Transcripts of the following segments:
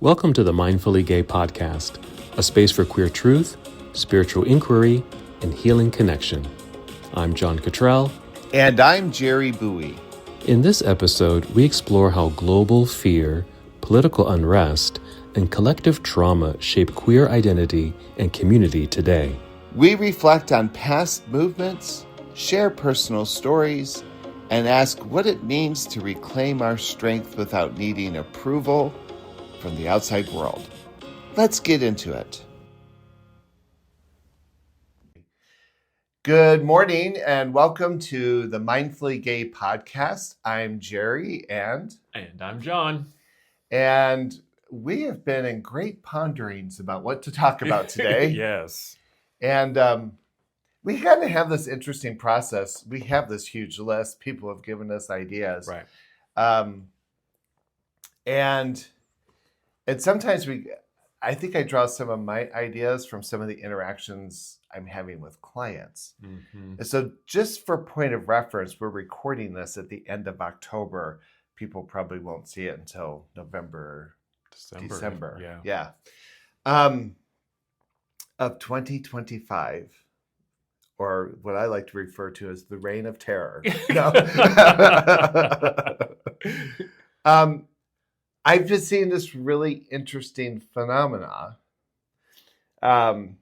Welcome to the Mindfully Gay podcast, a space for queer truth, spiritual inquiry, and healing connection. I'm John Cottrell. And I'm Jerry Buie. In this episode, we explore how global fear, political unrest, and collective trauma shape queer identity and community today. We reflect on past movements, share personal stories, and ask what it means to reclaim our strength without needing approval from the outside world. Let's get into it. Good morning and welcome to the Mindfully Gay podcast. I'm Jerry and I'm John. And we have been in great ponderings about what to talk about today. Yes. And we kind of have this interesting process. We have this huge list. People have given us ideas. Right. And sometimes I think I draw some of my ideas from some of the interactions I'm having with clients. Mm-hmm. And so just for point of reference, we're recording this at the end of October. People probably won't see it until November, December. Yeah. Of 2025, or what I like to refer to as the reign of terror. I've just seen this really interesting phenomena. And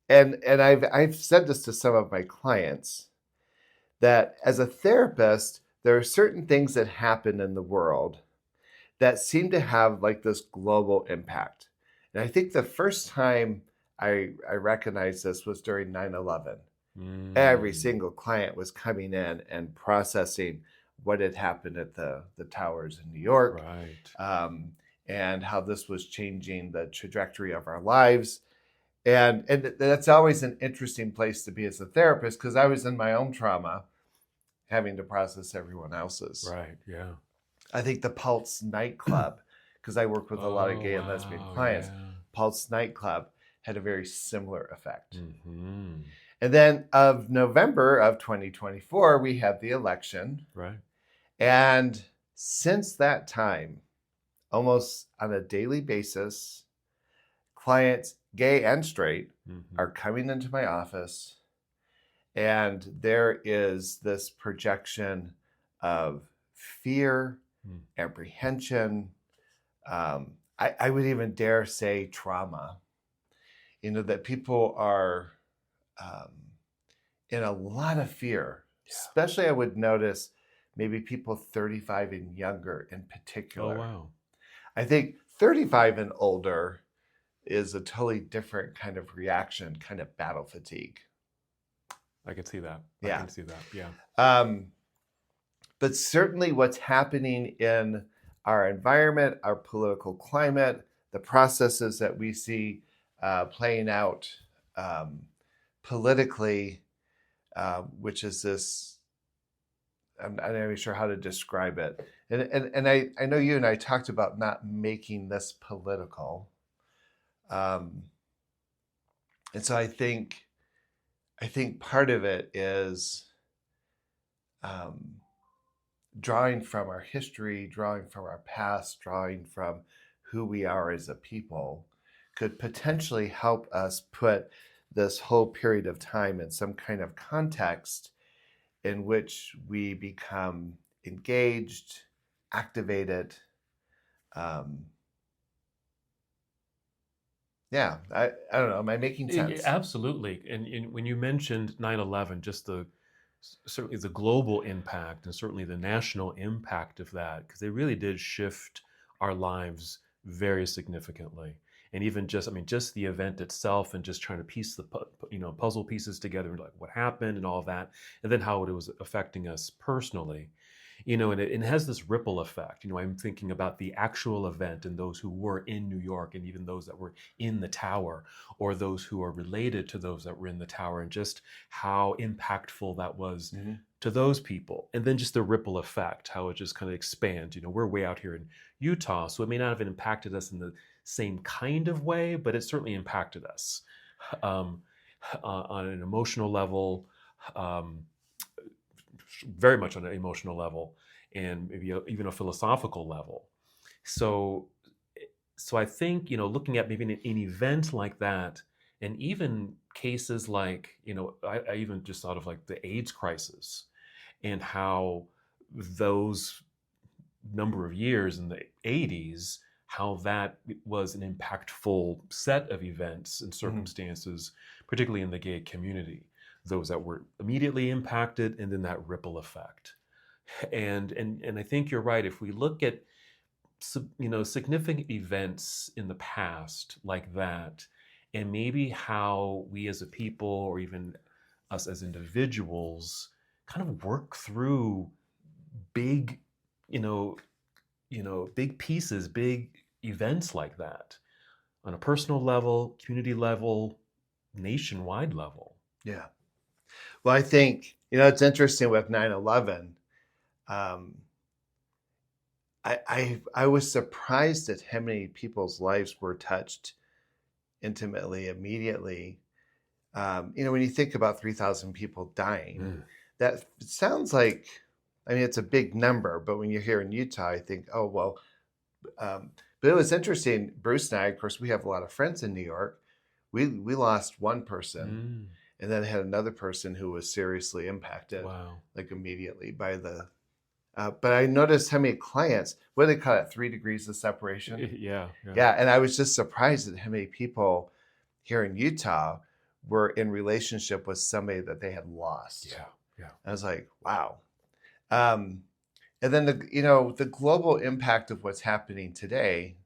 I've said this to some of my clients, that as a therapist, there are certain things that happen in the world that seem to have like this global impact. And I think the first time I recognized this was during 9/11. Every single client was coming in and processing what had happened at the towers in New York, right. And how this was changing the trajectory of our lives. And that's always an interesting place to be as a therapist, because I was in my own trauma, having to process everyone else's. Right, yeah. I think the Pulse nightclub, because I work with a lot of gay and lesbian clients, Pulse nightclub had a very similar effect. Mm-hmm. And then of November of 2024, we had the election. Right. And since that time, almost on a daily basis, clients, gay and straight, are coming into my office, and there is this projection of fear, apprehension, I would even dare say trauma, that people are in a lot of fear. Especially I would notice maybe people 35 and younger in particular. Oh, wow. I think 35 and older is a totally different kind of reaction, kind of battle fatigue. I can see that. Yeah. I can see that, yeah. But certainly what's happening in our environment, our political climate, the processes that we see playing out politically, which is this, I'm not even sure how to describe it. And I know you and I talked about not making this political. And so I think part of it is drawing from our history, drawing from our past, drawing from who we are as a people, could potentially help us put this whole period of time in some kind of context in which we become engaged, activated. I don't know. Am I making sense? Absolutely. And when you mentioned 9/11, just certainly the global impact and certainly the national impact of that, because they really did shift our lives very significantly. And even just the event itself, and just trying to piece the puzzle pieces together, like what happened and all of that, and then how it was affecting us personally. And it has this ripple effect. I'm thinking about the actual event and those who were in New York, and even those that were in the tower, or those who are related to those that were in the tower, and just how impactful that was to those people. And then just the ripple effect, how it just kind of expands. We're way out here in Utah, so it may not have impacted us in the same kind of way, but it certainly impacted us on an emotional level, very much on an emotional level, and maybe even a philosophical level. So so I think, looking at maybe an event like that, and even cases like, I even just thought of like the AIDS crisis and how those number of years in the 80s, how that was an impactful set of events and Mhm. circumstances, particularly in the gay community, those that were immediately impacted and then that ripple effect. And I think you're right. If we look at significant events in the past like that, and maybe how we as a people or even us as individuals kind of work through big, you know, big pieces, big events like that on a personal level, community level, nationwide level. Yeah. Well, I think, it's interesting with 9/11. Um, I was surprised at how many people's lives were touched intimately, immediately. When you think about 3,000 people dying, Mm. that sounds like, I mean, it's a big number, but when you're here in Utah, I think, oh, well, but it was interesting. Bruce and I, of course, we have a lot of friends in New York. We lost one person Mm. and then had another person who was seriously impacted, Wow. like immediately by the. But I noticed how many clients, what do they call it, 3 degrees of separation? Yeah, yeah, Yeah, and I was just surprised at how many people here in Utah were in relationship with somebody that they had lost. yeah, yeah. I was like, wow. And then the global impact of what's happening today,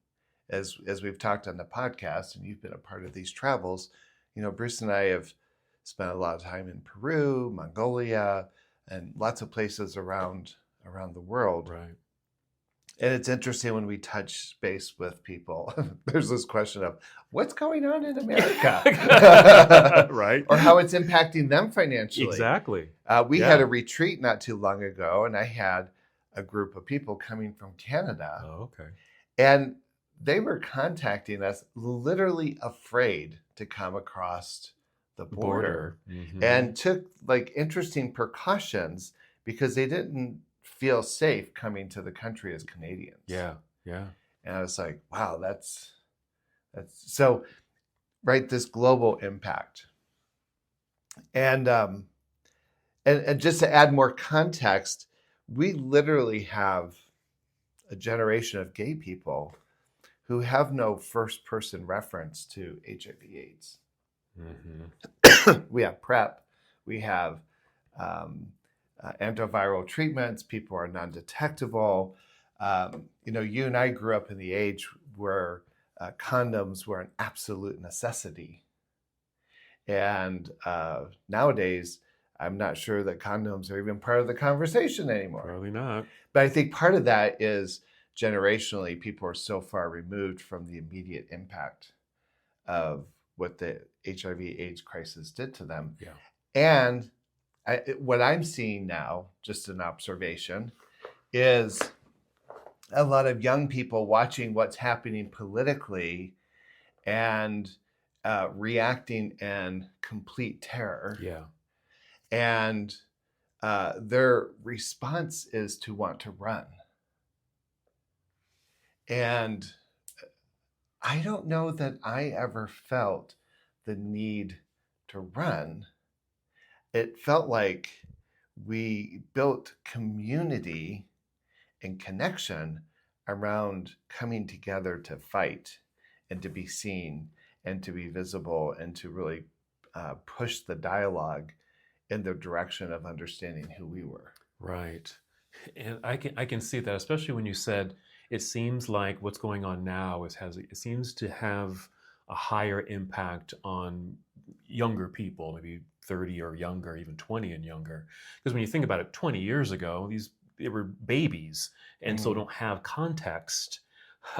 as we've talked on the podcast, and you've been a part of these travels, Bruce and I have spent a lot of time in Peru, Mongolia, and lots of places around the world. Right. And it's interesting when we touch base with people. There's this question of what's going on in America, Right. or how it's impacting them financially. Exactly. We Yeah. had a retreat not too long ago, and I had a group of people coming from Canada, Oh, okay. and they were contacting us, literally afraid to come across the border, Mhm. and took like interesting precautions because they didn't feel safe coming to the country as Canadians. Yeah, yeah. And I was like, wow, that's so, right, this global impact. And and just to add more context, we literally have a generation of gay people who have no first person reference to HIV/AIDS. Hmm. We have PrEP, we have um, antiviral treatments, people are non detectable. You and I grew up in the age where condoms were an absolute necessity. And nowadays, I'm not sure that condoms are even part of the conversation anymore. Probably not. But I think part of that is generationally, people are so far removed from the immediate impact of what the HIV/AIDS crisis did to them. Yeah. And what I'm seeing now, just an observation, is a lot of young people watching what's happening politically and reacting in complete terror. Yeah. And their response is to want to run. And I don't know that I ever felt the need to run. It felt like we built community and connection around coming together to fight and to be seen and to be visible and to really push the dialogue in the direction of understanding who we were. Right. And I can see that, especially when you said it seems like what's going on now it seems to have a higher impact on younger people, maybe 30 or younger, even 20 and younger. Because when you think about it, 20 years ago, they were babies and so don't have context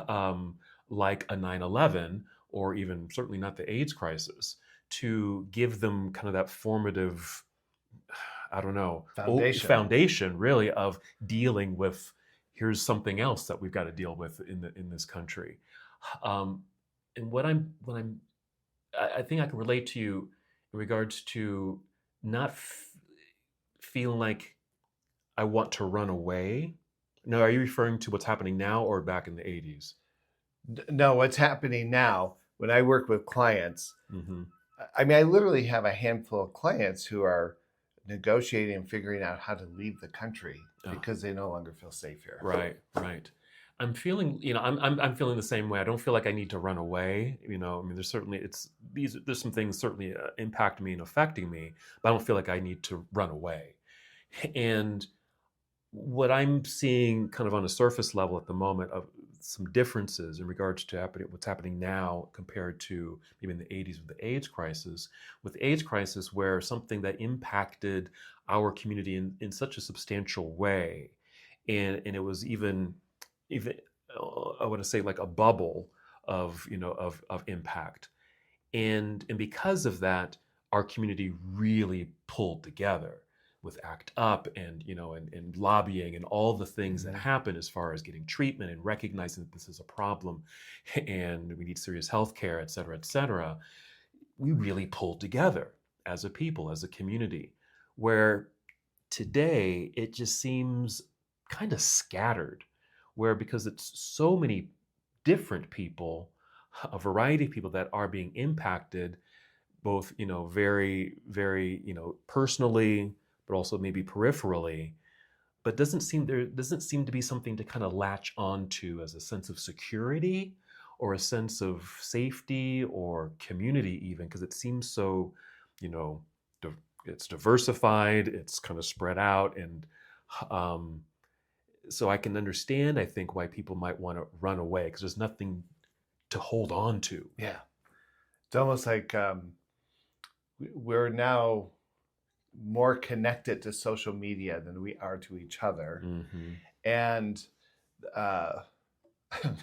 um, like a 9/11 or even certainly not the AIDS crisis to give them kind of that formative, I don't know, foundation really of dealing with here's something else that we've got to deal with in this country. Um, and I think I can relate to you in regards to not feeling like I want to run away. No, are you referring to what's happening now or back in the 80s? No, what's happening now when I work with clients, Hmm. I mean, I literally have a handful of clients who are negotiating and figuring out how to leave the country Oh, because they no longer feel safe here. right, right. I'm feeling, I'm feeling the same way. I don't feel like I need to run away. I mean, there's certainly there's some things certainly impact me and affecting me, but I don't feel like I need to run away. And what I'm seeing kind of on a surface level at the moment of some differences in regards to what's happening now compared to maybe in the 80s with the AIDS crisis. With the AIDS crisis, where something that impacted our community in such a substantial way, and it was even I want to say like a bubble of of impact, and because of that, our community really pulled together with ACT UP and and lobbying and all the things that Mhm. happen as far as getting treatment and recognizing that this is a problem and we need serious health care, et cetera, et cetera. We really pulled together as a people, as a community, where today it just seems kind of scattered, where because it's so many different people, a variety of people that are being impacted, both very personally, but also maybe peripherally, but doesn't seem to be something to kind of latch onto as a sense of security or a sense of safety or community, even because it seems so you know it's diversified, it's kind of spread out, and um, so I can understand, I think, why people might want to run away because there's nothing to hold on to. Yeah. It's almost like we're now more connected to social media than we are to each other. Hmm. And uh,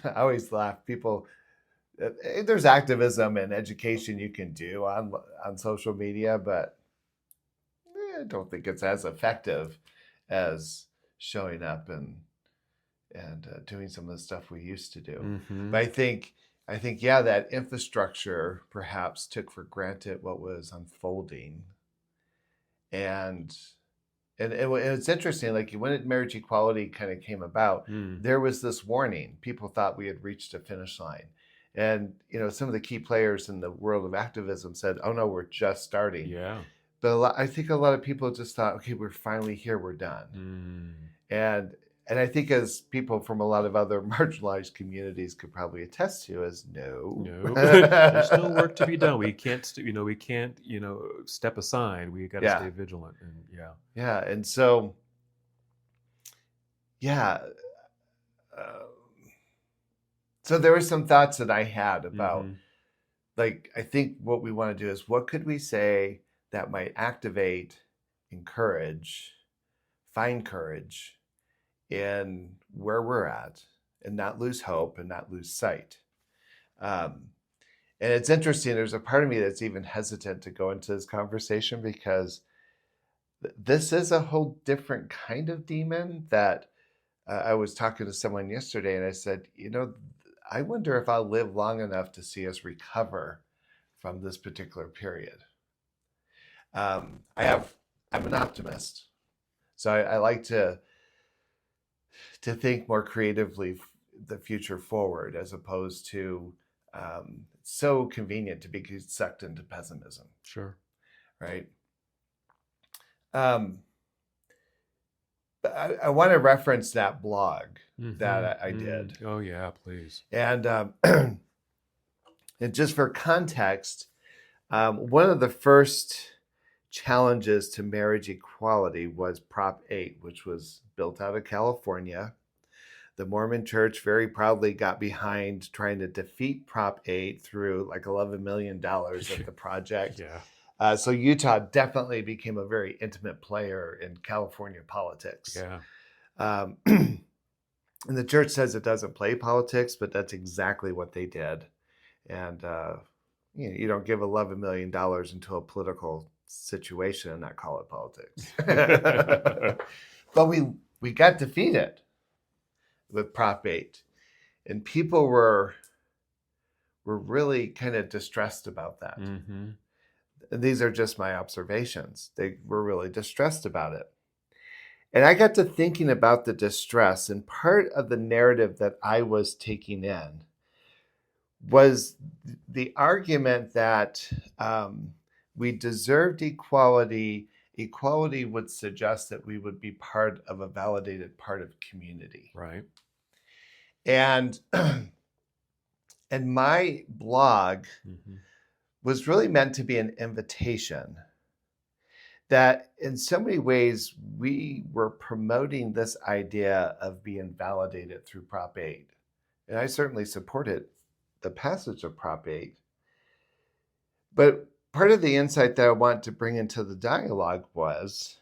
I always laugh. People, there's activism and education you can do on social media, but I don't think it's as effective as showing up and doing some of the stuff we used to do. Hmm. But I think yeah, that infrastructure perhaps took for granted what was unfolding, and it's interesting. Like when marriage equality kind of came about, Mm. there was this warning. People thought we had reached a finish line, and some of the key players in the world of activism said, "Oh no, we're just starting." Yeah. But I think a lot of people just thought, "Okay, we're finally here. We're done." Mm. And I think as people from a lot of other marginalized communities could probably attest to, is no. No, there's still work to be done. We can't, we can't, step aside. We got to Yeah, stay vigilant. And yeah. yeah, and so yeah, uh, so there were some thoughts that I had about, Mm-hmm. like, I think what we want to do is what could we say that might activate, encourage, find courage in where we're at, and not lose hope and not lose sight. Um, And it's interesting, there's a part of me that's even hesitant to go into this conversation because this is a whole different kind of demon that I was talking to someone yesterday and I said, I wonder if I'll live long enough to see us recover from this particular period. I'm an optimist. So I like to think more creatively the future forward as opposed to it's so convenient to be sucked into pessimism, Sure. right? Um, but I want to reference that blog Mm-hmm. that I Mm. did. Oh, yeah, please. And, and just for context, one of the first challenges to marriage equality was Prop 8, which was built out of California. The Mormon Church very proudly got behind trying to defeat Prop 8 through like $11 million of the project. Yeah. So Utah definitely became a very intimate player in California politics. Yeah. And the church says it doesn't play politics, but that's exactly what they did. And you don't give $11 million into a political situation and not call it politics. But we got defeated with Prop 8. And people were really kind of distressed about that. Mm-hmm. And these are just my observations. They were really distressed about it. And I got to thinking about the distress, and part of the narrative that I was taking in was the argument that we deserved equality. Equality would suggest that we would be part of a validated part of community. Right. And and my blog was really meant to be an invitation that in so many ways we were promoting this idea of being validated through Prop 8. And I certainly supported the passage of Prop 8. But part of the insight that I want to bring into the dialogue was,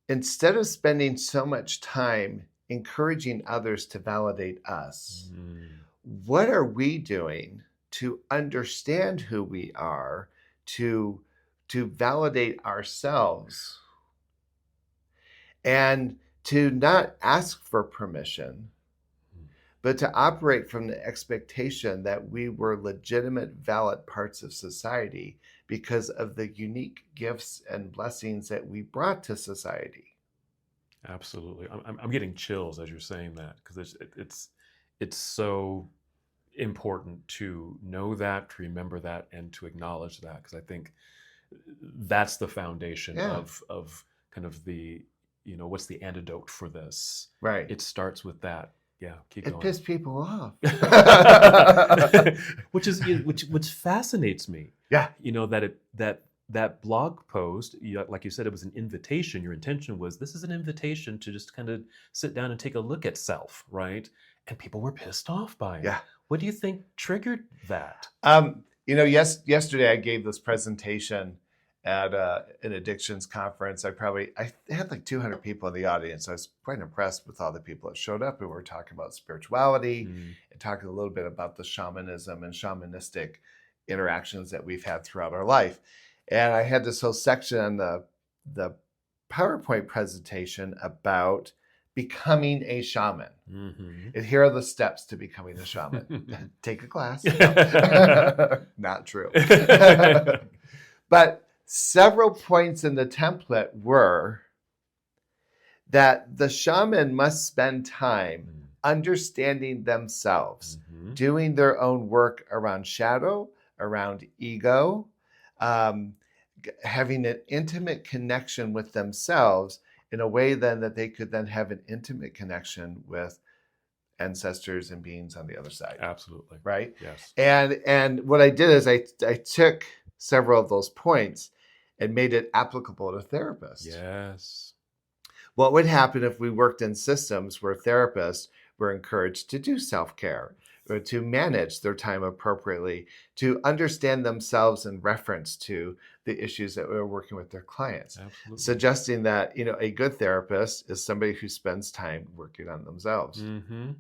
instead of spending so much time encouraging others to validate us, what are we doing to understand who we are, to validate ourselves, and to not ask for permission, but to operate from the expectation that we were legitimate, valid parts of society because of the unique gifts and blessings that we brought to society. Absolutely. I'm getting chills as you're saying that, because it's so important to know that, to remember that, and to acknowledge that, because I think that's the foundation of kind of the, what's the antidote for this? Right. It starts with that. Yeah, keep going. It pissed people off. which fascinates me. Yeah. That blog post, like you said, it was an invitation. Your intention was, this is an invitation to just kind of sit down and take a look at self, right? And people were pissed off by it. Yeah. What do you think triggered that? Yesterday I gave this presentation at an addictions conference. I had like 200 people in the audience. I was quite impressed with all the people that showed up, and we were talking about spirituality and talking a little bit about the shamanism and shamanistic interactions that we've had throughout our life. And I had this whole section on the PowerPoint presentation about becoming a shaman. And here are the steps to becoming a shaman. Take a class. Not true. But several points in the template were that the shaman must spend time understanding themselves, doing their own work around shadow, around ego, having an intimate connection with themselves in a way then that they could then have an intimate connection with ancestors and beings on the other side. Absolutely. Right? Yes. And what I did is I took several of those points and made it applicable to therapists. Yes. What would happen if we worked in systems where therapists were encouraged to do self-care, or to manage their time appropriately, to understand themselves in reference to the issues that we're working with their clients? Absolutely. Suggesting that, a good therapist is somebody who spends time working on themselves. And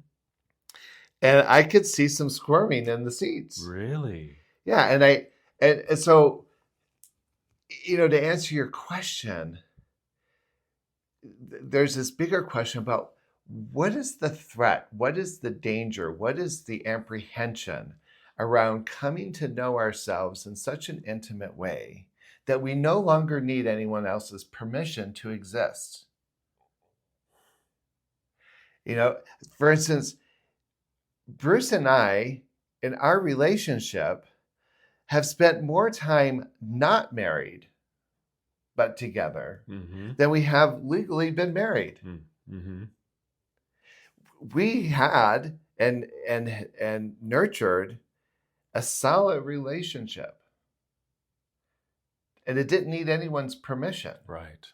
I could see some squirming in the seats. Really? Yeah. And so, to answer your question, there's this bigger question about, what is the threat? What is the danger? What is the apprehension around coming to know ourselves in such an intimate way that we no longer need anyone else's permission to exist? For instance, Bruce and I, in our relationship, have spent more time not married, but together, than we have legally been married. We had and nurtured a solid relationship, and it didn't need anyone's permission. Right.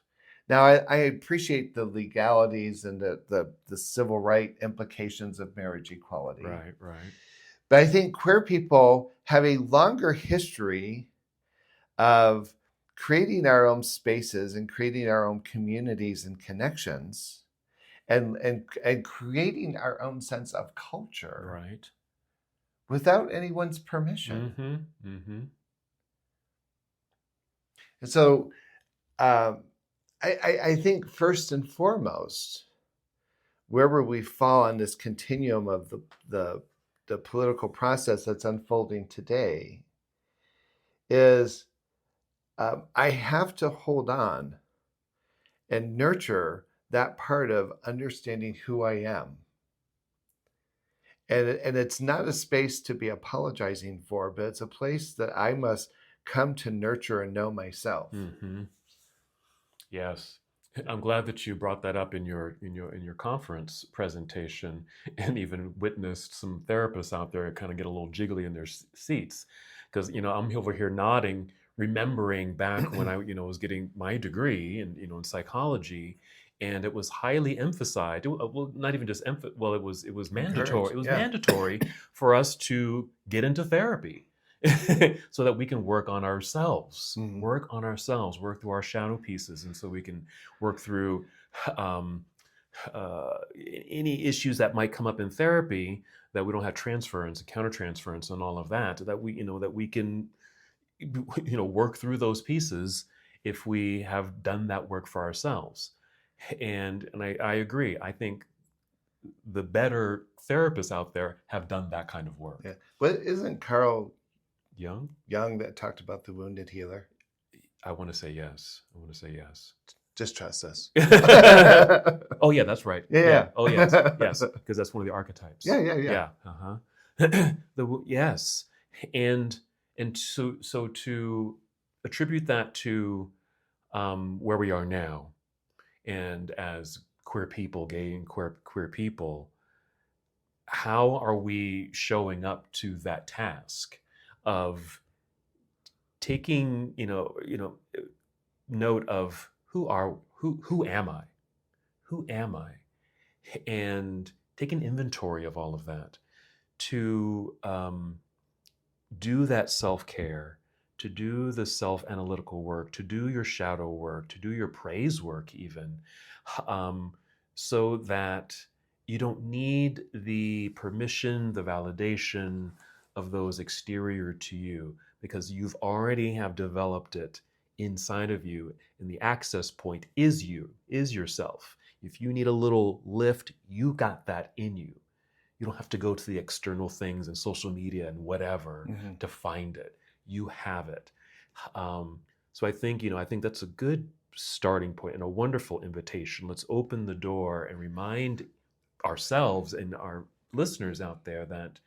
Now, I appreciate the legalities and the civil right implications of marriage equality. Right. But I think queer people have a longer history of creating our own spaces and creating our own communities and connections, and creating our own sense of culture, right, without anyone's permission. And so I think first and foremost, wherever we fall on this continuum of the political process that's unfolding today, is I have to hold on and nurture that part of understanding who I am, And it's not a space to be apologizing for, but it's a place that I must come to nurture and know myself. Mm-hmm. Yes. I'm glad that you brought that up in your conference presentation, and even witnessed some therapists out there kind of get a little jiggly in their seats, because I'm over here nodding, remembering back when I was getting my degree in psychology, and it was highly emphasized. Well, not even just well, it was mandatory. Encourage. It was Yeah. mandatory for us to get into therapy. So that we can work on ourselves, Mhm. work through our shadow pieces, and so we can work through um, any issues that might come up in therapy, that we don't have transference and countertransference and all of that. That we can work through those pieces if we have done that work for ourselves. And I agree. I think the better therapists out there have done that kind of work. Yeah. But isn't Carl Young? Jung that talked about the wounded healer? I want to say yes. I want to say yes. Just trust us. Oh yeah, that's right. Yeah. Oh yes, yes, because that's one of the archetypes. Yeah. Yeah. Uh-huh. Yes, and so to attribute that to where we are now, and as queer people, gay and queer people, how are we showing up to that task of taking note of who am I, and take an inventory of all of that, to do that self-care, to do the self-analytical work, to do your shadow work, to do your praise work even, so that you don't need the permission, the validation of those exterior to you, because you've already have developed it inside of you, and the access point is yourself. If you need a little lift, you got that in you. You don't have to go to the external things and social media and whatever Mhm. to find it. You have it. So I think that's a good starting point and a wonderful invitation. Let's open the door and remind ourselves and our listeners out there that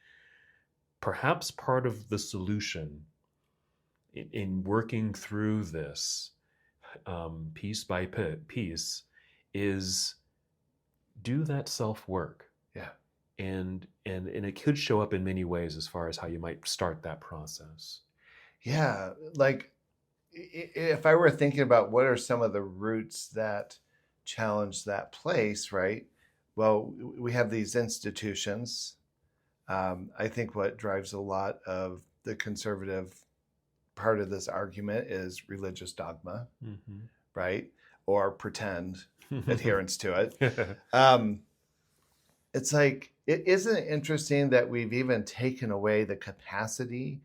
perhaps part of the solution in working through this, piece by piece, is do that self work. Yeah. And it could show up in many ways as far as how you might start that process. Yeah. Like, if I were thinking about what are some of the roots that challenge that place, right? Well, we have these institutions. I think what drives a lot of the conservative part of this argument is religious dogma, Mm-hmm. right? Or pretend adherence to it. It's like, isn't it interesting that we've even taken away the capacity?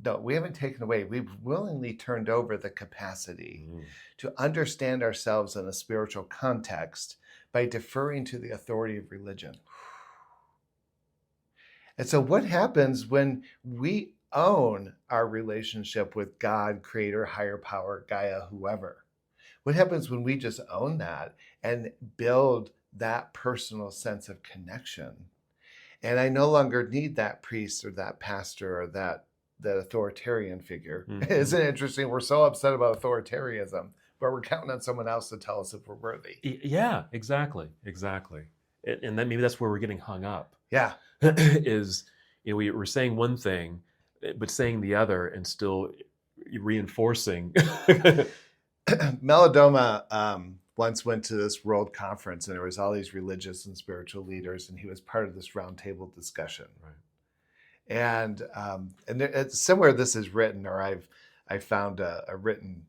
No, we haven't taken away. We've willingly turned over the capacity to understand ourselves in a spiritual context by deferring to the authority of religion. And so what happens when we own our relationship with God, creator, higher power, Gaia, whoever? What happens when we just own that and build that personal sense of connection? And I no longer need that priest or that pastor or that authoritarian figure. Mm-hmm. Isn't it interesting? We're so upset about authoritarianism, but we're counting on someone else to tell us if we're worthy. Yeah, exactly. And then maybe that's where we're getting hung up. Yeah. Is we're saying one thing, but saying the other, and still reinforcing. Melodoma once went to this world conference, and there was all these religious and spiritual leaders, and he was part of this roundtable discussion. Right. And somewhere this is written, or I found a written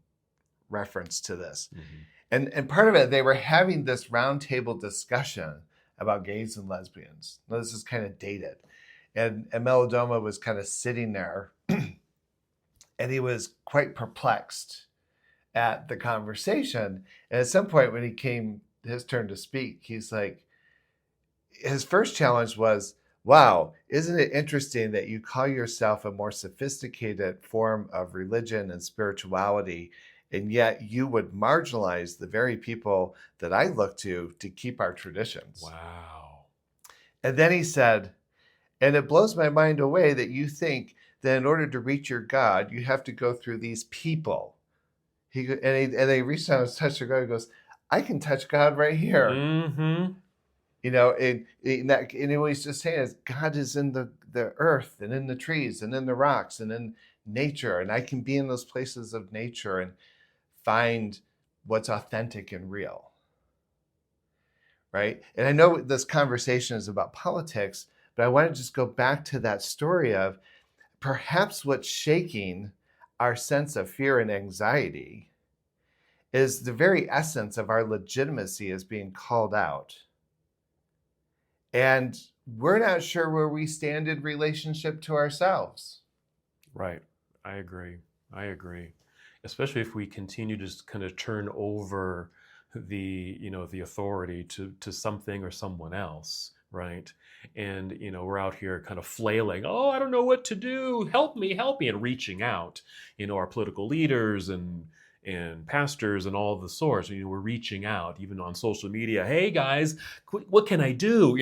reference to this. Mm-hmm. And part of it, they were having this roundtable discussion about gays and lesbians. Now, this is kind of dated. And Melodoma was kind of sitting there, and he was quite perplexed at the conversation. And at some point when he came his turn to speak, he's like, his first challenge was, wow, isn't it interesting that you call yourself a more sophisticated form of religion and spirituality, and yet you would marginalize the very people that I look to keep our traditions? Wow. And then he said, And it blows my mind away that you think that in order to reach your God, you have to go through these people. And he reached down and touched God and goes, I can touch God right here. Mm-hmm. And what he's just saying is God is in the earth and in the trees and in the rocks and in nature. And I can be in those places of nature and find what's authentic and real. Right? And I know this conversation is about politics, but I want to just go back to that story of perhaps what's shaking our sense of fear and anxiety is the very essence of our legitimacy as being called out. And we're not sure where we stand in relationship to ourselves. Right. I agree. Especially if we continue to just kind of turn over the authority to something or someone else, right? And we're out here kind of flailing, oh, I don't know what to do, help me, and reaching out, our political leaders and pastors and all of the sorts. We're reaching out even on social media. Hey guys, what can I do?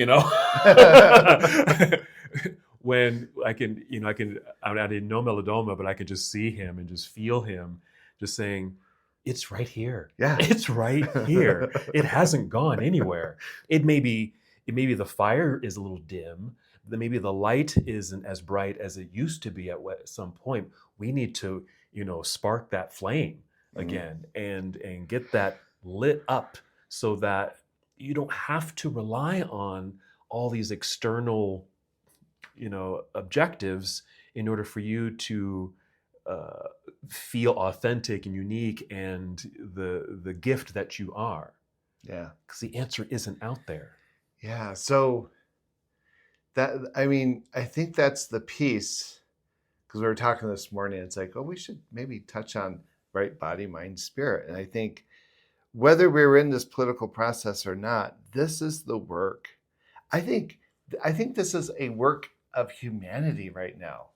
When I didn't know Melodoma, but I could just see him and just feel him just saying, it's right here. Yeah. It's right here. It hasn't gone anywhere. It may be the fire is a little dim. Maybe the light isn't as bright as it used to be at some point. We need to, spark that flame again and get that lit up so that you don't have to rely on all these external, objectives in order for you to feel authentic and unique and the gift that you are. Yeah. Because the answer isn't out there. Yeah. So I think that's the piece, because we were talking this morning, it's like, oh, we should maybe touch on right body, mind, spirit. And I think whether we're in this political process or not, this is the work. I think this is a work of humanity right now.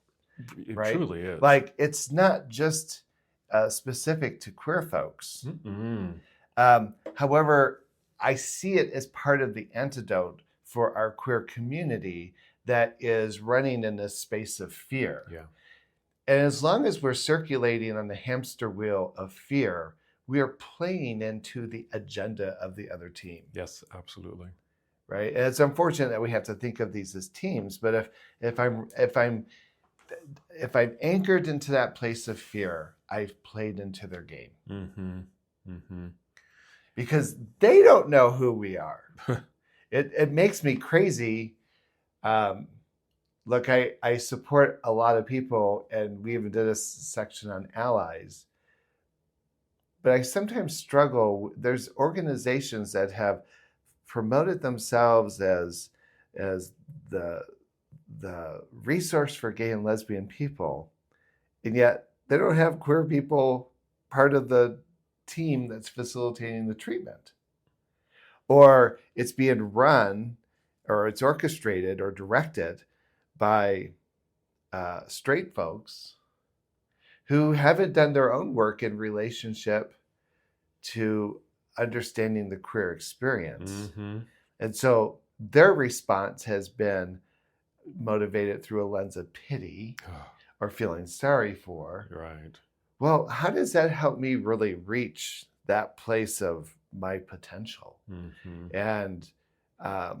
It right? truly is. Like, it's not just specific to queer folks. However, I see it as part of the antidote for our queer community that is running in this space of fear. Yeah. And as long as we're circulating on the hamster wheel of fear, we are playing into the agenda of the other team. Yes, absolutely. Right? And it's unfortunate that we have to think of these as teams, but if I'm anchored into that place of fear, I've played into their game. Because they don't know who we are. It makes me crazy. Look, I support a lot of people, and we even did a section on allies. But I sometimes struggle. There's organizations that have promoted themselves as the resource for gay and lesbian people, and yet they don't have queer people part of the team that's facilitating the treatment. Or it's being run, or it's orchestrated or directed by straight folks who haven't done their own work in relationship to understanding the queer experience. And so their response has been motivated through a lens of pity or feeling sorry for. Right. Well, how does that help me really reach that place of my potential? And I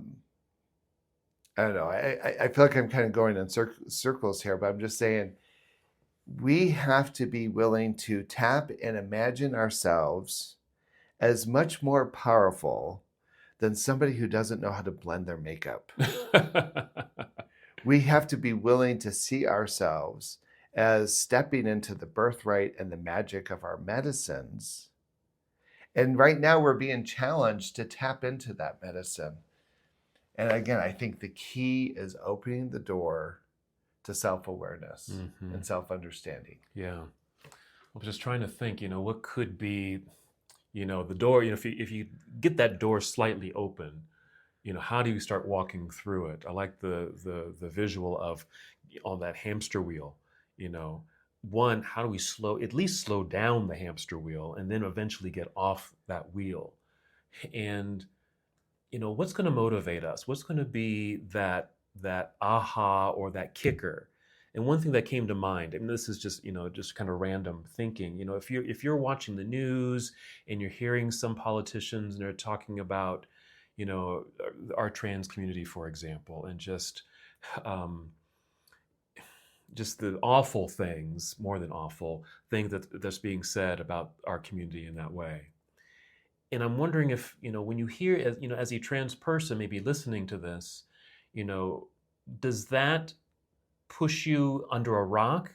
don't know, I feel like I'm kind of going in circles here, but I'm just saying we have to be willing to tap and imagine ourselves as much more powerful than somebody who doesn't know how to blend their makeup. We have to be willing to see ourselves as stepping into the birthright and the magic of our medicines. And right now we're being challenged to tap into that medicine. And again, I think the key is opening the door to self-awareness and self-understanding. Yeah. I was just trying to think, what could be, the door, if you get that door slightly open, how do you start walking through it? I like the visual of on that hamster wheel, one, how do we at least slow down the hamster wheel and then eventually get off that wheel? And, what's going to motivate us? What's going to be that that aha or that kicker. And one thing that came to mind, and this is just, just kind of random thinking, if you're watching the news and you're hearing some politicians and they're talking about, our trans community, for example, and um, just the awful things, more than awful things that's being said about our community in that way. And I'm wondering if, when you hear, as a trans person, maybe listening to this, you know, does that push you under a rock,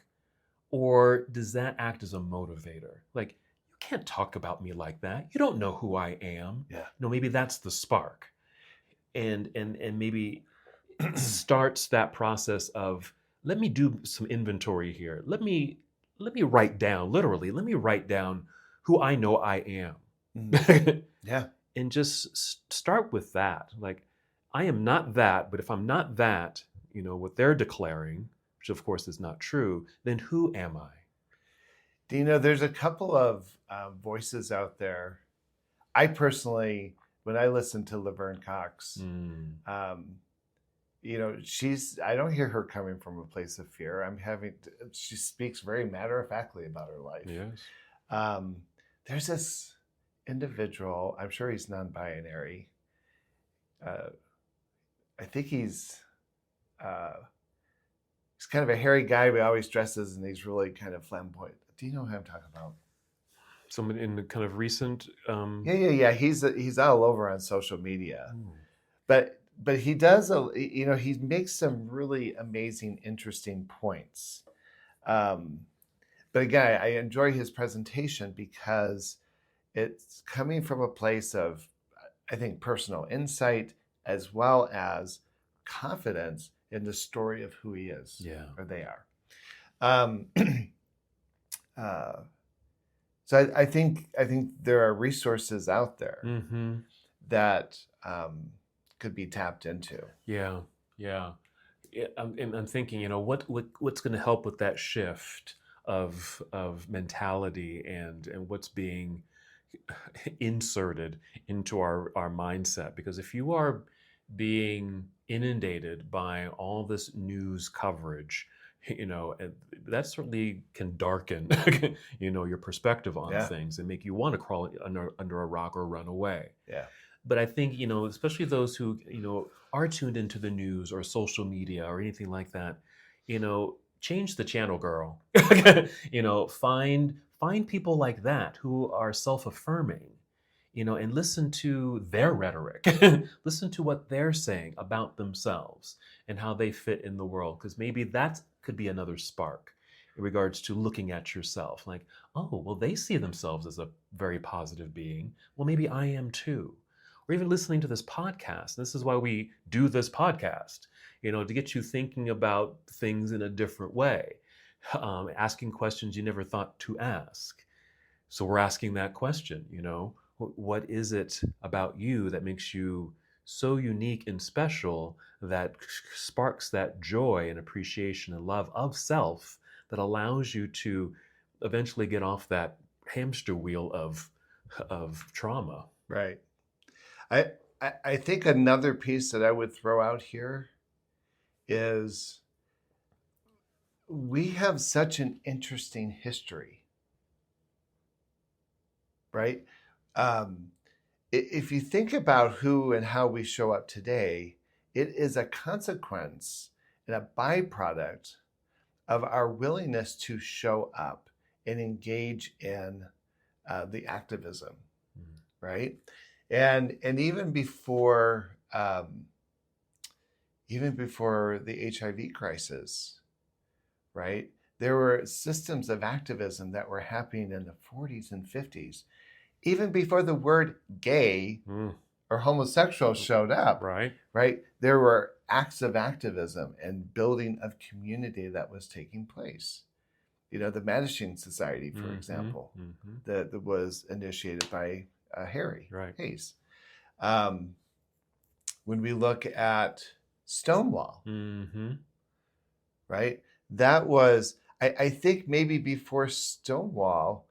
or does that act as a motivator? Like, you can't talk about me like that. You don't know who I am. Yeah. Maybe that's the spark. And maybe starts that process of, let me do some inventory here. Let me write down, literally, let me write down who I know I am. Yeah. And just start with that. Like, I am not that, but if I'm not that, what they're declaring, which of course is not true, then who am I? There's a couple of voices out there. I personally, when I listen to Laverne Cox, I don't hear her coming from a place of fear. She speaks very matter-of-factly about her life. Yes. There's this individual, I'm sure he's non-binary. I think he's kind of a hairy guy, but always dresses and he's really kind of flamboyant. Do you know who I'm talking about? Someone in the kind of recent. Yeah. He's all over on social media, but he does he makes some really amazing, interesting points. But again, I enjoy his presentation because it's coming from a place of, I think, personal insight as well as confidence in the story of who he is, or they are. So I think there are resources out there that could be tapped into. Yeah. I'm thinking, what's going to help with that shift of mentality and what's being inserted into our mindset. Because if you are being inundated by all this news coverage, that certainly can darken, your perspective on things and make you want to crawl under a rock or run away. Yeah. But I think, especially those who, are tuned into the news or social media or anything like that, change the channel, girl. Find people like that who are self-affirming, and listen to their rhetoric. Listen to what they're saying about themselves and how they fit in the world. Because maybe that could be another spark in regards to looking at yourself. Like, oh, well, they see themselves as a very positive being. Well, maybe I am too. Or even listening to this podcast. This is why we do this podcast, to get you thinking about things in a different way, asking questions you never thought to ask. So we're asking that question, what is it about you that makes you so unique and special that sparks that joy and appreciation and love of self that allows you to eventually get off that hamster wheel of trauma? Right. I think another piece that I would throw out here is we have such an interesting history, right? If you think about who and how we show up today, it is a consequence and a byproduct of our willingness to show up and engage in the activism, right? And even before the HIV crisis, right? There were systems of activism that were happening in the 40s and 50s, even before the word gay or homosexual showed up. Right? There were acts of activism and building of community that was taking place. The Mattachine Society, for example, that was initiated by Harry Hayes. When we look at Stonewall, right? That was, I think maybe before Stonewall,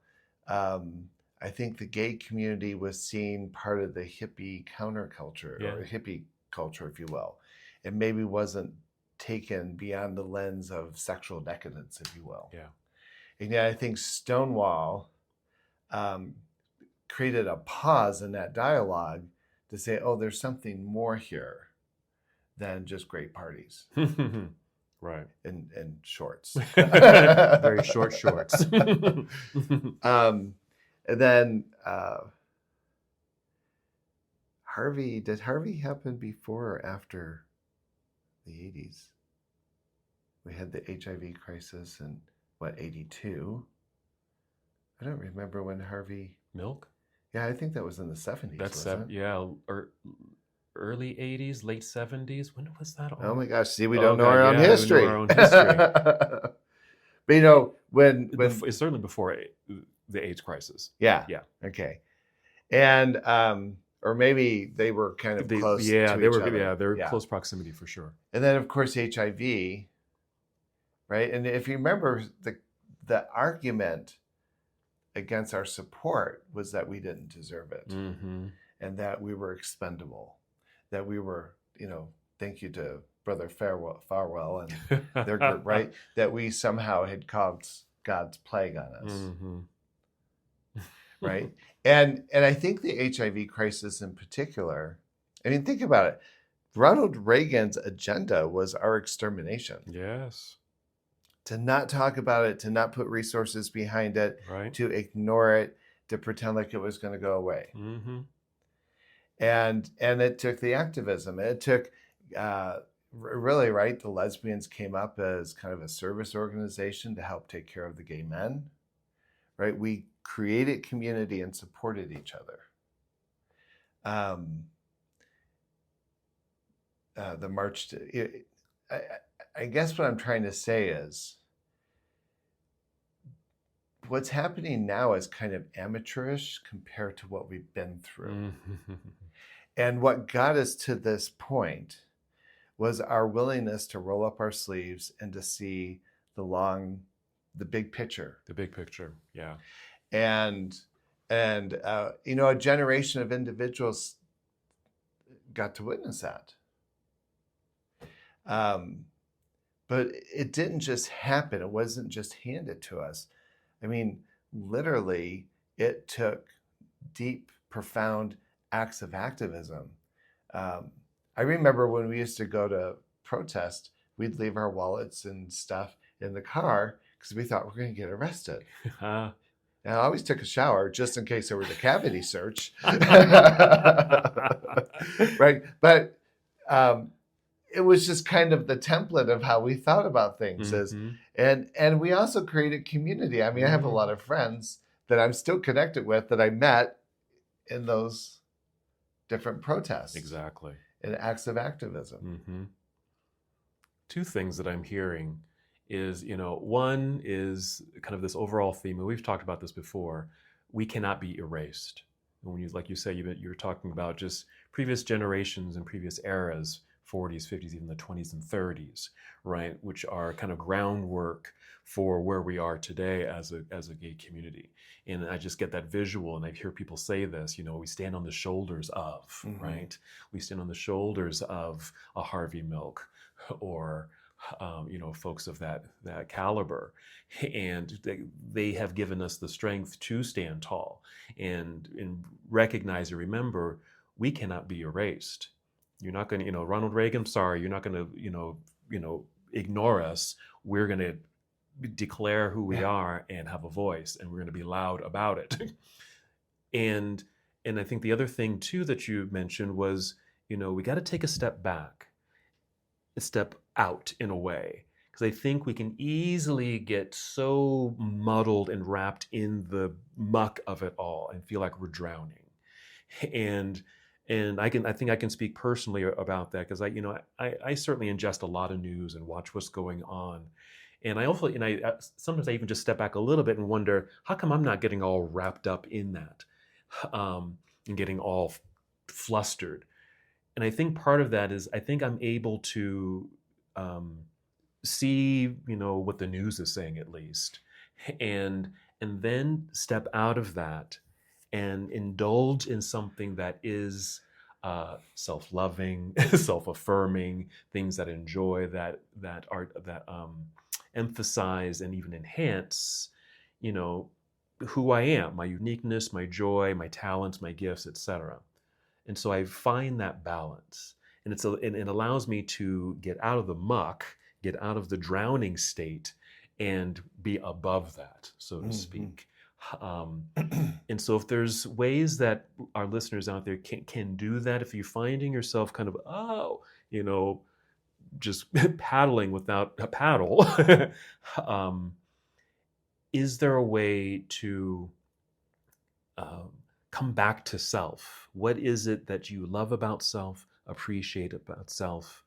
I think the gay community was seen part of the hippie counterculture or hippie culture, if you will. it maybe wasn't taken beyond the lens of sexual decadence, if you will. Yeah. And yet I think Stonewall created a pause in that dialogue to say, oh, there's something more here than just great parties. Right. And shorts. Very short shorts. And then Harvey, did Harvey happen before or after the 80s? We had the HIV crisis in, what, 82? I don't remember when Harvey... Milk? Yeah, I think that was in the 70s, That's wasn't it? yeah, or early 80s, late 70s. When was that? Oh my gosh, see, we Oh, don't know God, our own yeah, we know history. our own history. But you know, when It's certainly before the AIDS crisis. yeah. Yeah. Okay. And or maybe they were kind of close to each other. Yeah, they were close proximity for sure. And then of course HIV, right? And if you remember, the argument against our support was that we didn't deserve it, and that we were expendable, that we were, thank you to Brother Farwell and their group, right? That we somehow had caused God's plague on us, right? And I think the HIV crisis in particular, I mean, think about it. Ronald Reagan's agenda was our extermination. Yes. To not talk about it, to not put resources behind it, right. To ignore it, to pretend like it was going to go away. And it took the activism. It took really, right? The lesbians came up as kind of a service organization to help take care of the gay men, right? We created community and supported each other. The march to, I guess what I'm trying to say is what's happening now is kind of amateurish compared to what we've been through. And what got us to this point was our willingness to roll up our sleeves and to see the big picture. The big picture, yeah. And a generation of individuals got to witness that. But it didn't just happen. It wasn't just handed to us. I mean, literally, it took deep, profound acts of activism. I remember when we used to go to protest, we'd leave our wallets and stuff in the car because we thought we're going to get arrested. And I always took a shower just in case there was a cavity search. Right? But it was just kind of the template of how we thought about things. And we also created community. I mean, I have a lot of friends that I'm still connected with that I met in those different protests. Exactly. And acts of activism. Two things that I'm hearing is, one is kind of this overall theme, and we've talked about this before. We cannot be erased. And when you, like you say, you're talking about just previous generations and previous eras, 40s, 50s, even the 20s and 30s, right? Which are kind of groundwork for where we are today as a gay community. And I just get that visual, and I hear people say this, we stand on the shoulders of, right? We stand on the shoulders of a Harvey Milk or, folks of that caliber. And they have given us the strength to stand tall and recognize and remember, we cannot be erased. You're not going to, Ronald Reagan, sorry, you're not going to, ignore us. We're going to declare who we are and have a voice, and we're going to be loud about it. and I think the other thing too that you mentioned was, we got to take a step back, a step out in a way, because I think we can easily get so muddled and wrapped in the muck of it all and feel like we're drowning. And I think I can speak personally about that because I certainly ingest a lot of news and watch what's going on. And I also, sometimes I even just step back a little bit and wonder, how come I'm not getting all wrapped up in that and getting all flustered? And I think part of that is I think I'm able to see, what the news is saying at least, and then step out of that and indulge in something that is self-loving, self-affirming, things that enjoy, that emphasize and even enhance, you know, who I am, my uniqueness, my joy, my talents, my gifts, etc. And so I find that balance, and and it allows me to get out of the muck, get out of the drowning state, and be above that, so to Mhm. speak. Um, and so, if there's ways that our listeners out there can do that, if you're finding yourself kind of, you know, just paddling without a paddle, um, is there a way to um, come back to self? What is it that you love about self, appreciate about self,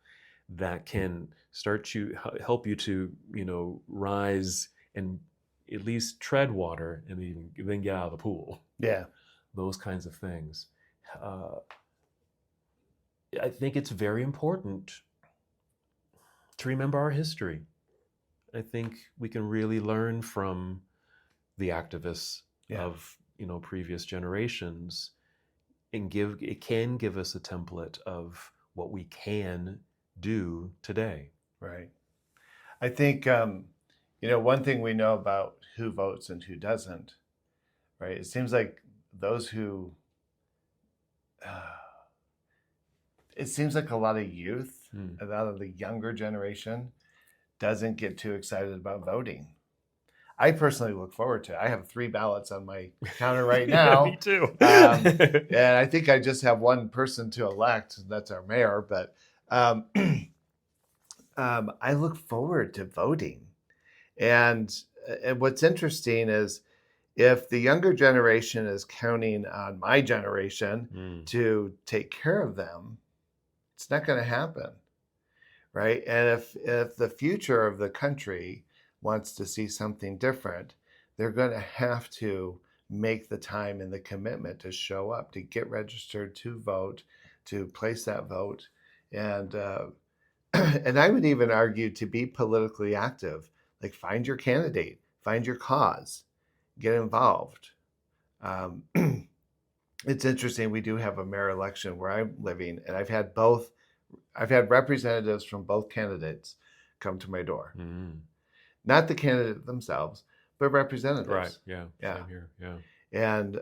that can start to help you to, you know, rise and at least tread water and even then get out of the pool? Yeah. Those kinds of things. Uh, I think it's very important to remember our history. I think we can really learn from the activists Yeah. of, you know, previous generations, and it can give us a template of what we can do today. Right. I think, one thing we know about who votes and who doesn't, right? It seems like those who, uh, it seems like a lot of youth, Hmm. a lot of the younger generation doesn't get too excited about voting. I personally look forward to it. I have 3 ballots on my counter right Yeah, me now. too. And I think I just have one person to elect, and that's our mayor. But um, I look forward to voting. And what's interesting is if the younger generation is counting on my generation Mm, to take care of them, it's not going to happen, right? And if the future of the country wants to see something different, they're going to have to make the time and the commitment to show up, to get registered, to vote, to place that vote, and and I would even argue to be politically active, like find your candidate, find your cause, get involved. Um, it's interesting. We do have a mayor election where I'm living, and I've had representatives from both candidates come to my door. mm. Not the candidate themselves, but Right. representatives. Yeah. Yeah. Same here. Yeah. And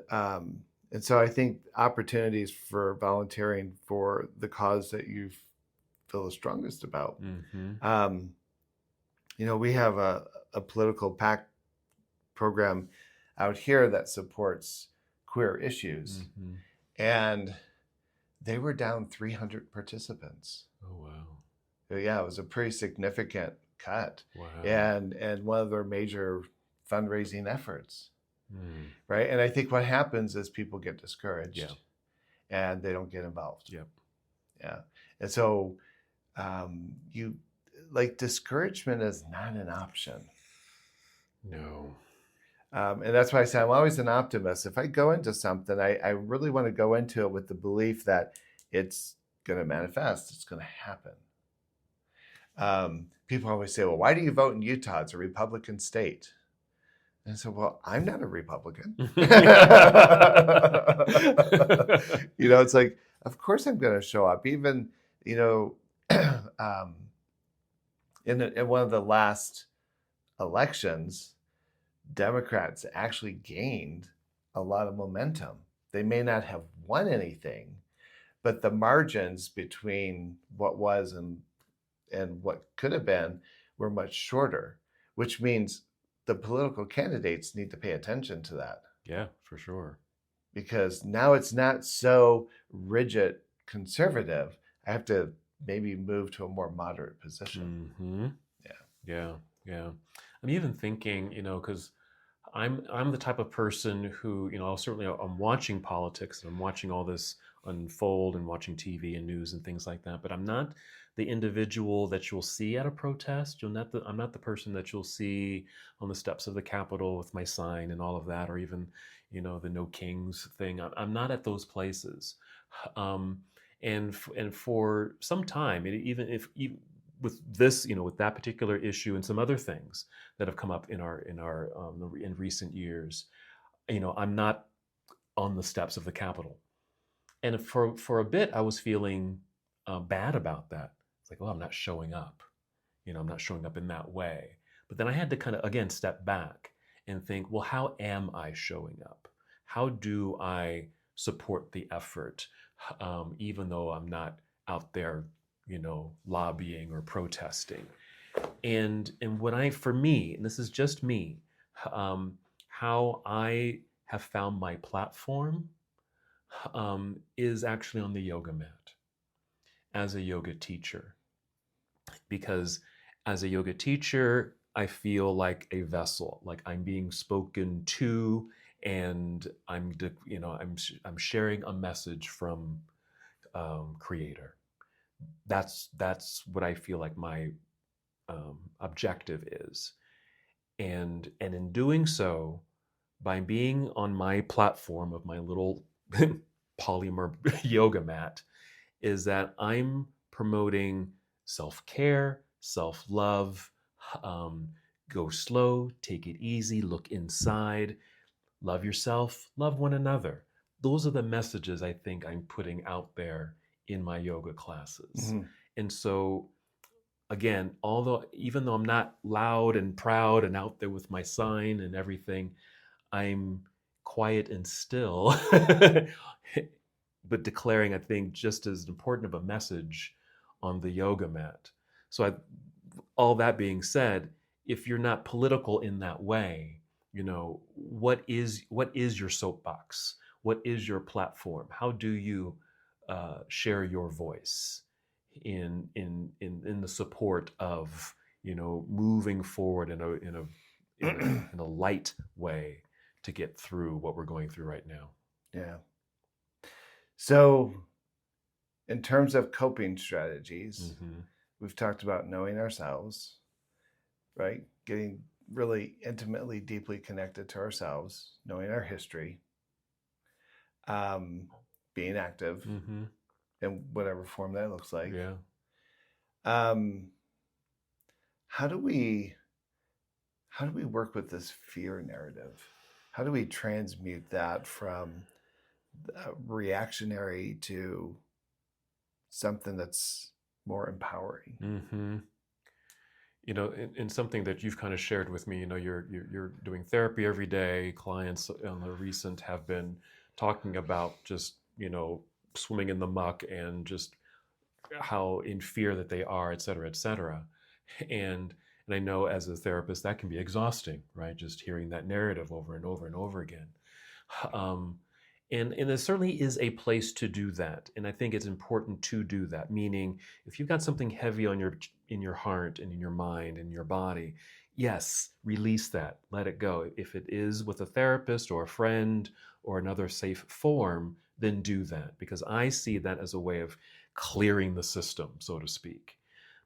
and so I think opportunities for volunteering for the cause that you feel the strongest about. Hmm. Um, we have a political PAC program out here that supports queer issues, Hmm. and they were down 300 participants. Oh wow. So yeah, it was a pretty significant cut, Wow. and one of their major fundraising efforts, Mm. right? And I think what happens is people get Yeah. discouraged and they don't get involved. Yep. Yeah, and so you like discouragement is not an option. No. And that's why I say I'm always an optimist. If I go into something, I really want to go into it with the belief that it's going to manifest, it's going to happen. People always say, well, why do you vote in Utah? It's a Republican state. And I said, well, I'm not a Republican. It's like, of course I'm going to show up. Even, you know, um, in one of the last elections, Democrats actually gained a lot of momentum. They may not have won anything, but the margins between what was and what could have been were much shorter, which means the political candidates need to pay attention to that, Yeah, for sure. because now it's not so rigid conservative. I have to maybe move to a more moderate position. Hmm. Yeah. Yeah. Yeah. I'm even thinking, you know, because I'm the type of person who, you know, certainly I'm watching politics and I'm watching all this unfold and watching TV and news and things like that, but I'm not the individual that you'll see at a protest. I'm not the person that you'll see on the steps of the Capitol with my sign and all of that, or even, you know, the No Kings thing. I'm not at those places. Um, and for some time, even with this, you know, with that particular issue and some other things that have come up in recent years, you know, I'm not on the steps of the Capitol. And for a bit, I was feeling bad about that. It's like, oh, I'm not showing up. I'm not showing up in that way. But then I had to kind of, again, step back and think, well, how am I showing up? How do I support the effort, even though I'm not out there, lobbying or protesting? And for me, and this is just me, how I have found my platform is actually on the yoga mat as a yoga teacher. Because as a yoga teacher, I feel like a vessel, like I'm being spoken to, and I'm sharing a message from Creator. That's what I feel like my objective is, and in doing so, by being on my platform of my little polymer yoga mat, is that I'm promoting self care, self love, um, go slow, take it easy, look inside, love yourself, love one another. Those are the messages I think I'm putting out there in my yoga classes. Mhm. And so, again, even though I'm not loud and proud and out there with my sign and everything, I'm quiet and still, but declaring, I think, just as important of a message on the yoga mat. So, all that being said, if you're not political in that way, what is your soapbox? What is your platform? How do you share your voice in the support of moving forward in a light way to get through what we're going through right now? Yeah. So, in terms of coping strategies, Mm-hmm. we've talked about knowing ourselves, right? Getting really intimately, deeply connected to ourselves, knowing our history, um, being active Mm-hmm. in whatever form that looks like. Yeah. Um, how do we work with this fear narrative? How do we transmute that from reactionary to something that's more empowering? Mm-hmm. In something that you've kind of shared with me, you're doing therapy every day. Clients on the recent have been talking about just swimming in the muck and just how in fear that they are, et cetera, et cetera. And I know as a therapist that can be exhausting, right? Just hearing that narrative over and over and over again. Um, and there certainly is a place to do that, and I think it's important to do that. Meaning, if you've got something heavy in your heart and in your mind and your body, yes, release that, let it go. If it is with a therapist or a friend or another safe form, then do that, because I see that as a way of clearing the system, so to speak.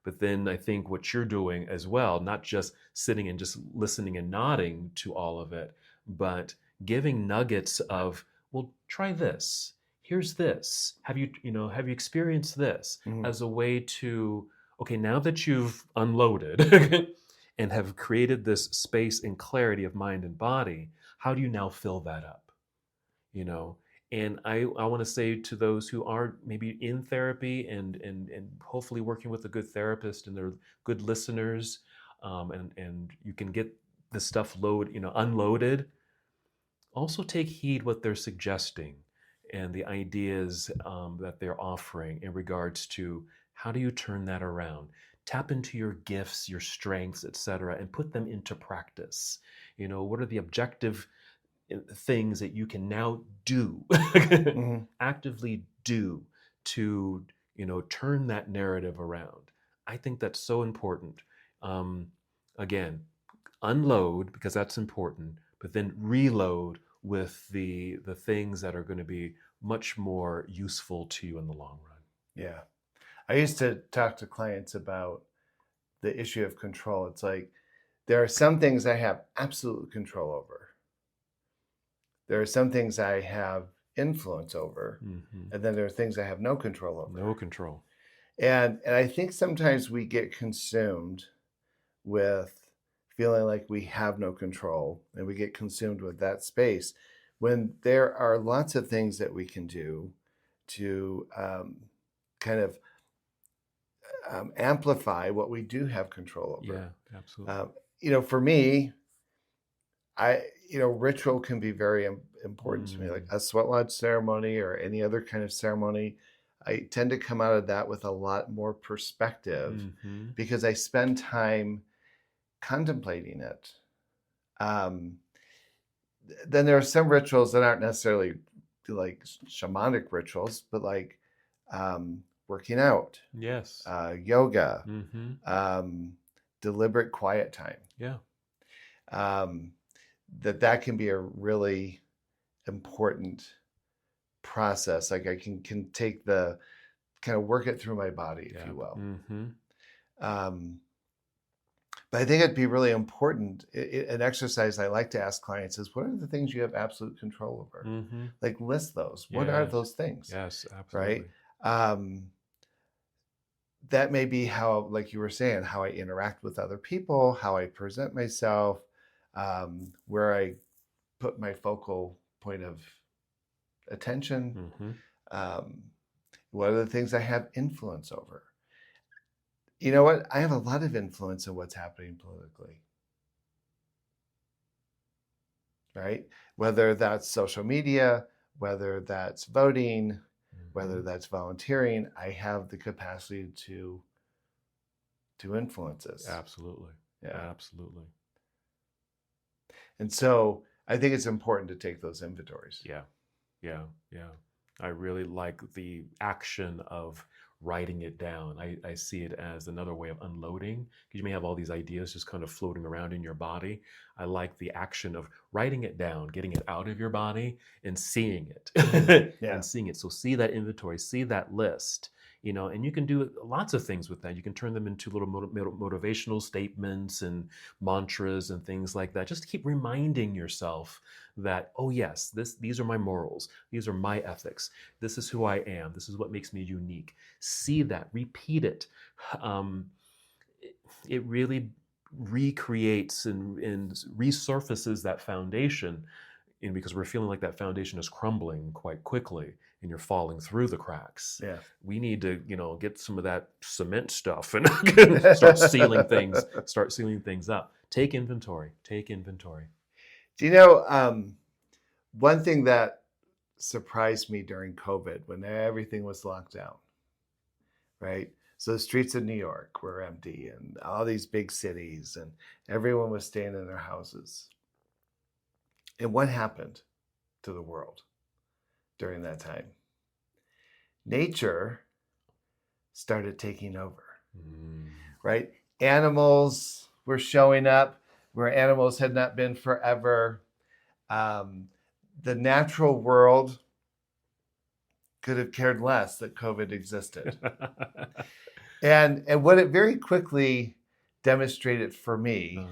But then I think what you're doing as well, not just sitting and just listening and nodding to all of it, but giving nuggets of, well, try this. Here's this. Have you experienced this, Mhm. as a way to, okay, now that you've unloaded and have created this space and clarity of mind and body, how do you now fill that up? you know and I want to say to those who are maybe in therapy and hopefully working with a good therapist and they're good listeners, and you can get the stuff unloaded. Also take heed what they're suggesting and the ideas that they're offering in regards to how do you turn that around. Tap into your gifts, your strengths, etc., and put them into practice. What are the objective things that you can now do, Mhm. actively do, to turn that narrative around. I think that's so important. um, Again, unload because that's important, but then reload with the things that are going to be much more useful to you in the long run. Yeah. I used to talk to clients about the issue of control. It's like there are some things I have absolute control over. There are some things I have influence over, Hmm. and then there are things I have no control over. No control. And I think sometimes we get consumed with feeling like we have no control, and we get consumed with that space when there are lots of things that we can do kind of amplify what we do have control over. Yeah, absolutely. For me, ritual can be very important to me, like a sweat lodge ceremony or any other kind of ceremony. I tend to come out of that with a lot more perspective because I spend time contemplating it. Then there are some rituals that aren't necessarily like shamanic rituals, but like working out, Yes. yoga, deliberate quiet time. Yeah. That can be a really important process. Like I can take the kind of work it through my body, if you will. But I think it'd be really important. An exercise I like to ask clients is, what are the things you have absolute control over? Like list those. What are those things? Yes, absolutely. Right? That may be how, like you were saying, how I interact with other people, how I present myself, where I put my focal point of attention. What are the things I have influence over? You know what? I have a lot of influence in what's happening politically, right? Whether that's social media, whether that's voting, whether that's volunteering, I have the capacity to influence this. Absolutely. Yeah. Absolutely. And so I think it's important to take those inventories. Yeah. Yeah. Yeah. I really like the action of writing it down. I see it as another way of unloading, because you may have all these ideas just kind of floating around in your body. I like the action of writing it down, getting it out of your body and seeing it. And seeing it. So see that inventory, see that list, and you can do lots of things with that. You can turn them into little motivational statements and mantras and things like that. Just keep reminding yourself that, oh yes, these are my morals, these are my ethics, this is who I am, this is what makes me unique. See that, repeat it. It really recreates and resurfaces that foundation, because we're feeling like that foundation is crumbling quite quickly and you're falling through the cracks. Yeah. We need to, get some of that cement stuff and start sealing things up. Take inventory. Do you know, one thing that surprised me during COVID, when everything was locked down, right? So the streets of New York were empty and all these big cities, and everyone was staying in their houses. And what happened to the world during that time? Nature started taking over, right? Animals were showing up where animals had not been forever. The natural world could have cared less that COVID existed. And what it very quickly demonstrated for me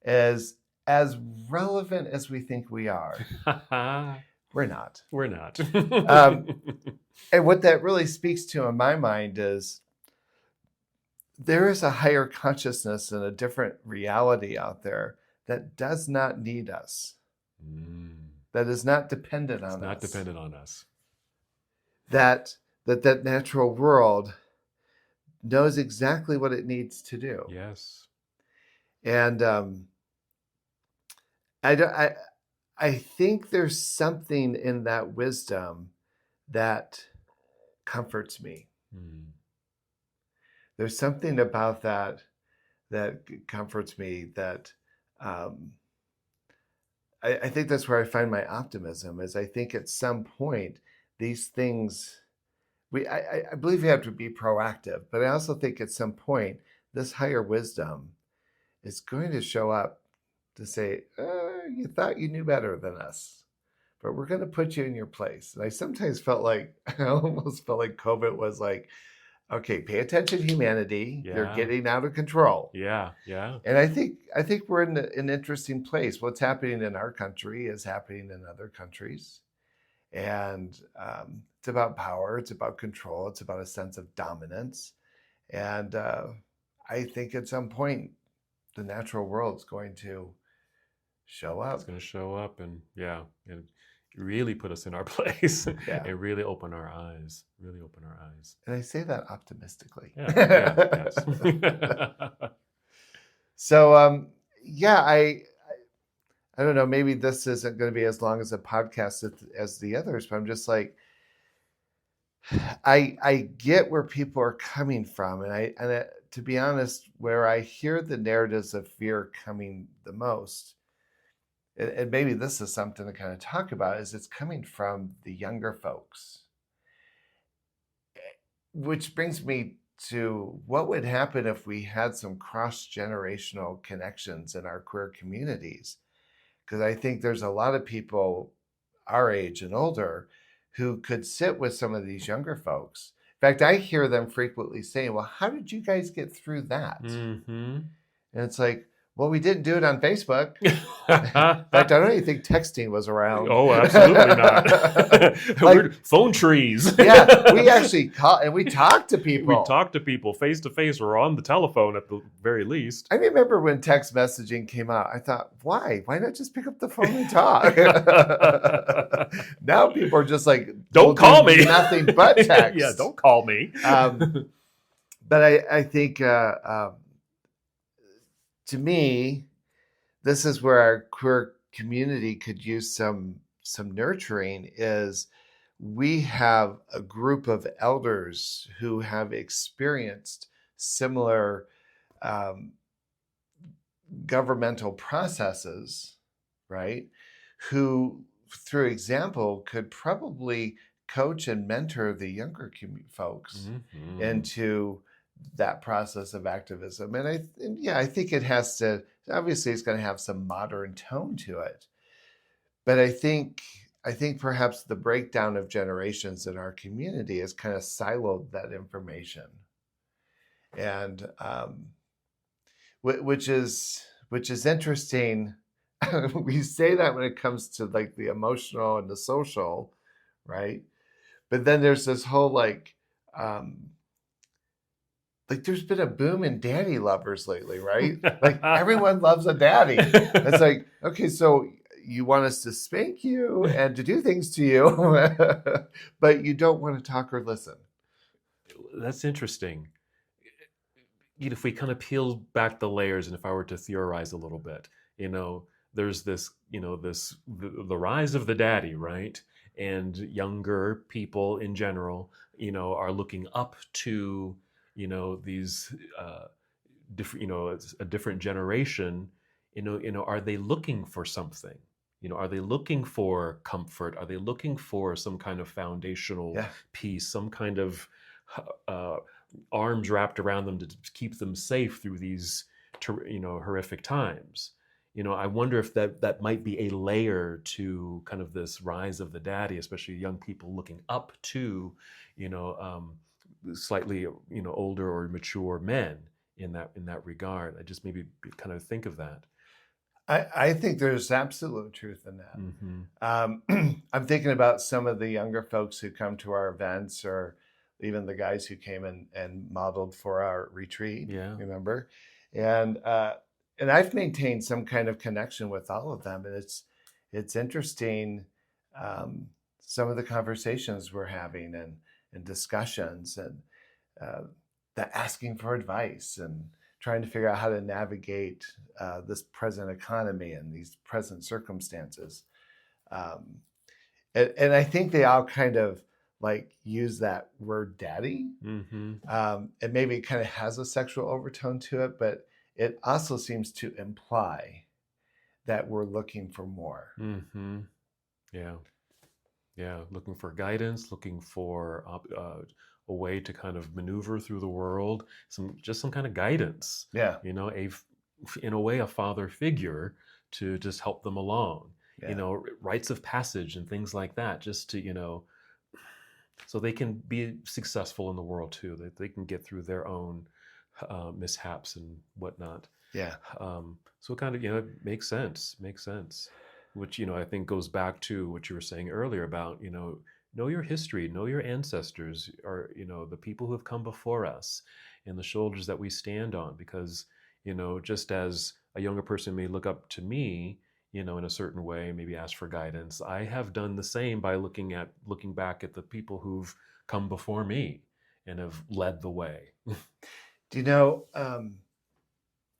is, as relevant as we think we are, we're not. We're not. And what that really speaks to in my mind is, there is a higher consciousness and a different reality out there that does not need us. That is not dependent on us. Not dependent on us. That natural world knows exactly what it needs to do. Yes. And I think there's something in that wisdom that comforts me. There's something about that comforts me, that I think that's where I find my optimism, is I think at some point these things, I believe we have to be proactive, but I also think at some point this higher wisdom is going to show up to say, you thought you knew better than us, but we're going to put you in your place. And I sometimes I almost felt like COVID was like, okay, pay attention, humanity. Yeah. They're getting out of control. Yeah. And I think we're in an interesting place. What's happening in our country is happening in other countries. And it's about power. It's about control. It's about a sense of dominance. And I think at some point, the natural world is going to show up. It's going to show up, and really put us in our place Yeah. and really open our eyes. Really open our eyes. And I say that optimistically. Yeah. Yeah. Yes. So, yeah, I don't know. Maybe this isn't going to be as long as a podcast as the others, but I'm just like, I get where people are coming from, and to be honest, where I hear the narratives of fear coming the most, and maybe this is something to kind of talk about, is it's coming from the younger folks, which brings me to what would happen if we had some cross-generational connections in our queer communities, because I think there's a lot of people our age and older who could sit with some of these younger folks. In fact, I hear them frequently saying, well, how did you guys get through that? Mm-hmm. And it's like, well, we didn't do it on Facebook. In fact, I don't even think texting was around. Oh, absolutely not. We're phone trees. Yeah, we actually call and we talked to people. We talk to people face to face or on the telephone at the very least. I remember when text messaging came out, I thought, why? Why not just pick up the phone and talk? Now people are just like, don't call me. Nothing but text. Yeah, don't call me. But I think, to me, this is where our queer community could use some nurturing. Is we have a group of elders who have experienced similar governmental processes, right? Who, through example, could probably coach and mentor the younger folks into that process of activism. And I think it has to, obviously it's going to have some modern tone to it. But I think perhaps the breakdown of generations in our community has kind of siloed that information. And which is interesting. We say that when it comes to like the emotional and the social, right? But then there's this whole like there's been a boom in daddy lovers lately, right? Like everyone loves a daddy. It's like, okay, so you want us to spank you and to do things to you, but you don't want to talk or listen. That's interesting. If we kind of peel back the layers, and if I were to theorize a little bit, there's this, the rise of the daddy, right? And younger people in general, are looking up to, these different, it's a different generation. Are they looking for something? Are they looking for comfort? Are they looking for some kind of foundational piece, some kind of arms wrapped around them to keep them safe through these, horrific times? I wonder if that might be a layer to kind of this rise of the daddy, especially young people looking up to, slightly, older or mature men in that regard. I just maybe kind of think of that. I think there's absolute truth in that. Mm-hmm. I'm thinking about some of the younger folks who come to our events, or even the guys who came and modeled for our retreat. Yeah, remember? And I've maintained some kind of connection with all of them, and it's interesting, some of the conversations we're having and discussions, and the asking for advice and trying to figure out how to navigate this present economy and these present circumstances. And I think they all kind of like use that word daddy. Mm-hmm. And maybe it kind of has a sexual overtone to it, but it also seems to imply that we're looking for more. Mm-hmm. Yeah. Looking for guidance, looking for a way to kind of maneuver through the world, some kind of guidance. Yeah. In a way, a father figure to just help them along. Yeah. Rites of passage and things like that, just to, so they can be successful in the world too, that they can get through their own mishaps and whatnot. Yeah. So it kind of, it makes sense, which, I think goes back to what you were saying earlier about, know your history, know your ancestors, or, the people who have come before us and the shoulders that we stand on. Because, just as a younger person may look up to me, in a certain way, maybe ask for guidance. I have done the same by looking back at the people who've come before me and have led the way. Do you know,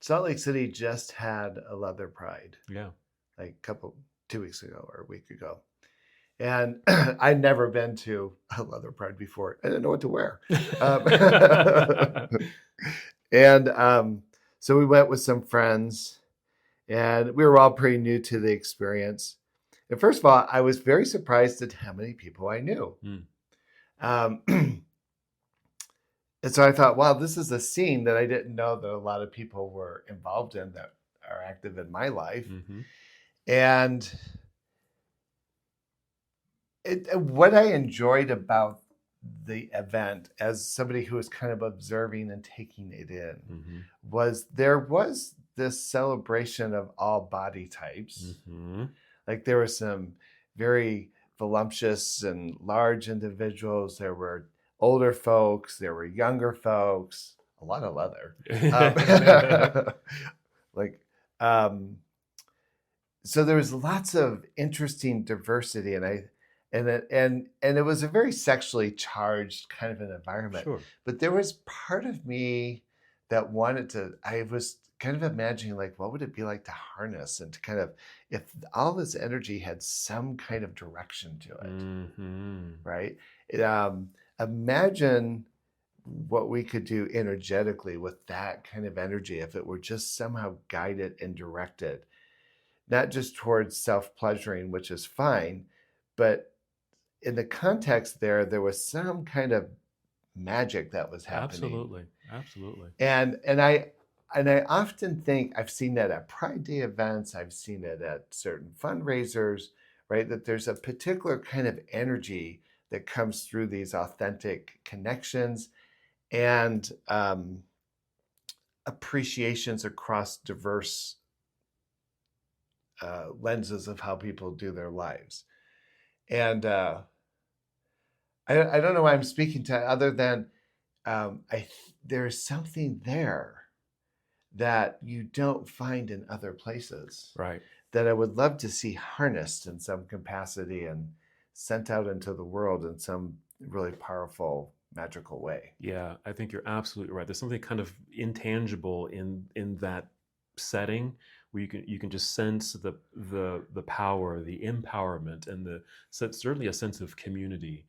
Salt Lake City just had a leather pride, Yeah. like 2 weeks ago or a week ago. And I'd never been to a leather pride before. I didn't know what to wear. And so we went with some friends, and we were all pretty new to the experience. And first of all, I was very surprised at how many people I knew. Mm. And so I thought, wow, this is a scene that I didn't know that a lot of people were involved in that are active in my life. Mm-hmm. And what I enjoyed about the event as somebody who was kind of observing and taking it in Mm-hmm. was there was this celebration of all body types. Mm-hmm. Like there were some very voluptuous and large individuals. There were older folks. There were younger folks. A lot of leather. Like, so there was lots of interesting diversity, and it was a very sexually charged kind of an environment. Sure. But there was part of me that wanted to. I was kind of imagining, like, what would it be like to harness and to kind of, if all this energy had some kind of direction to it, Mm-hmm. right? Imagine what we could do energetically with that kind of energy if it were just somehow guided and directed, not just towards self-pleasuring, which is fine, but in the context there was some kind of magic that was happening. Absolutely. And I often think I've seen that at Pride Day events, I've seen it at certain fundraisers, right? That there's a particular kind of energy that comes through these authentic connections and appreciations across diverse lenses of how people do their lives. And I don't know why I'm speaking to other than there's something there that you don't find in other places. Right. That I would love to see harnessed in some capacity and sent out into the world in some really powerful, magical way. Yeah, I think you're absolutely right. There's something kind of intangible in that setting where you can just sense the power, the empowerment, and certainly a sense of community.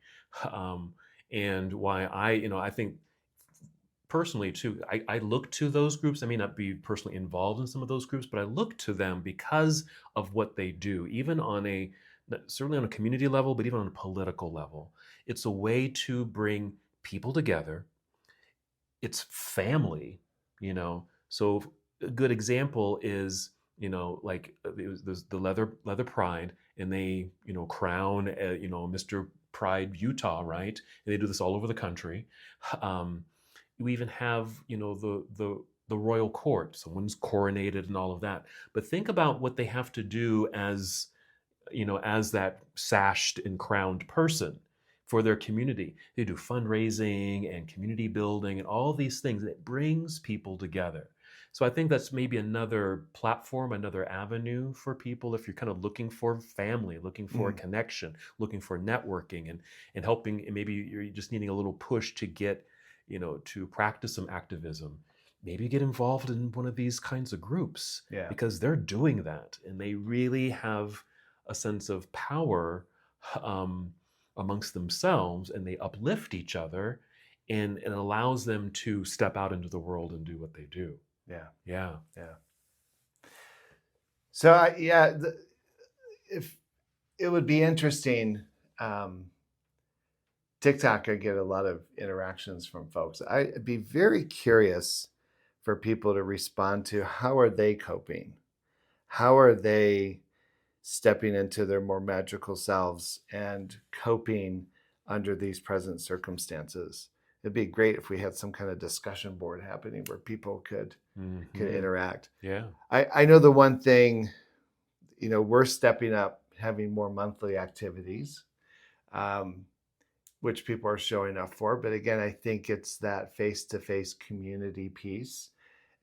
And why I think personally too, I look to those groups. I may not be personally involved in some of those groups, but I look to them because of what they do, even certainly on a community level, but even on a political level. It's a way to bring people together. It's family, So a good example is, like there's the leather pride, and they, crown, Mr. Pride Utah, right? And they do this all over the country. You even have, the royal court. Someone's coronated and all of that. But think about what they have to do as that sashed and crowned person for their community. They do fundraising and community building and all these things that brings people together. So I think that's maybe another platform, another avenue for people if you're kind of looking for family, looking for a connection, looking for networking and helping, and maybe you're just needing a little push to get, to practice some activism. Maybe get involved in one of these kinds of groups, because they're doing that and they really have a sense of power amongst themselves, and they uplift each other, and it allows them to step out into the world and do what they do. Yeah. So if it would be interesting, TikTok, I get a lot of interactions from folks. I'd be very curious for people to respond to how are they coping? How are they stepping into their more magical selves and coping under these present circumstances? It'd be great if we had some kind of discussion board happening where people could interact. Yeah. I know the one thing, we're stepping up, having more monthly activities, which people are showing up for. But again, I think it's that face-to-face community piece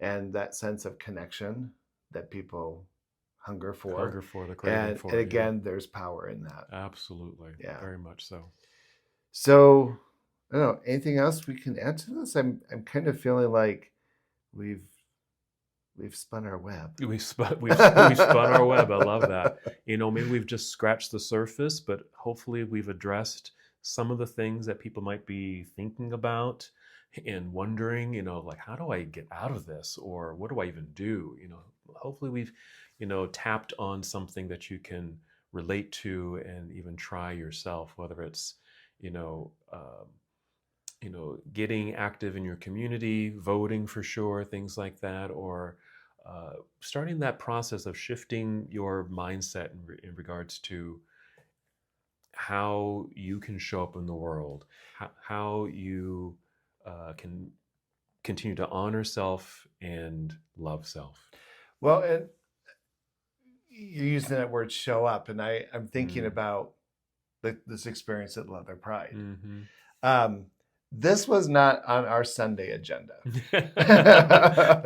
and that sense of connection that people hunger for. Hunger for, the craving for. And again, there's power in that. Absolutely. Yeah. Very much so. So, I don't know, anything else we can add to this? I'm kind of feeling like we've spun our web. We've spun our web. I love that. Maybe we've just scratched the surface, but hopefully we've addressed some of the things that people might be thinking about and wondering, like, how do I get out of this? Or what do I even do? Hopefully we've, tapped on something that you can relate to and even try yourself, whether it's, getting active in your community, voting for sure, things like that, or starting that process of shifting your mindset in regards to how you can show up in the world, how you can continue to honor self and love self. Well, and you're using that word "show up," and I'm thinking about this experience at Leather Pride. Mm-hmm. This was not on our Sunday agenda.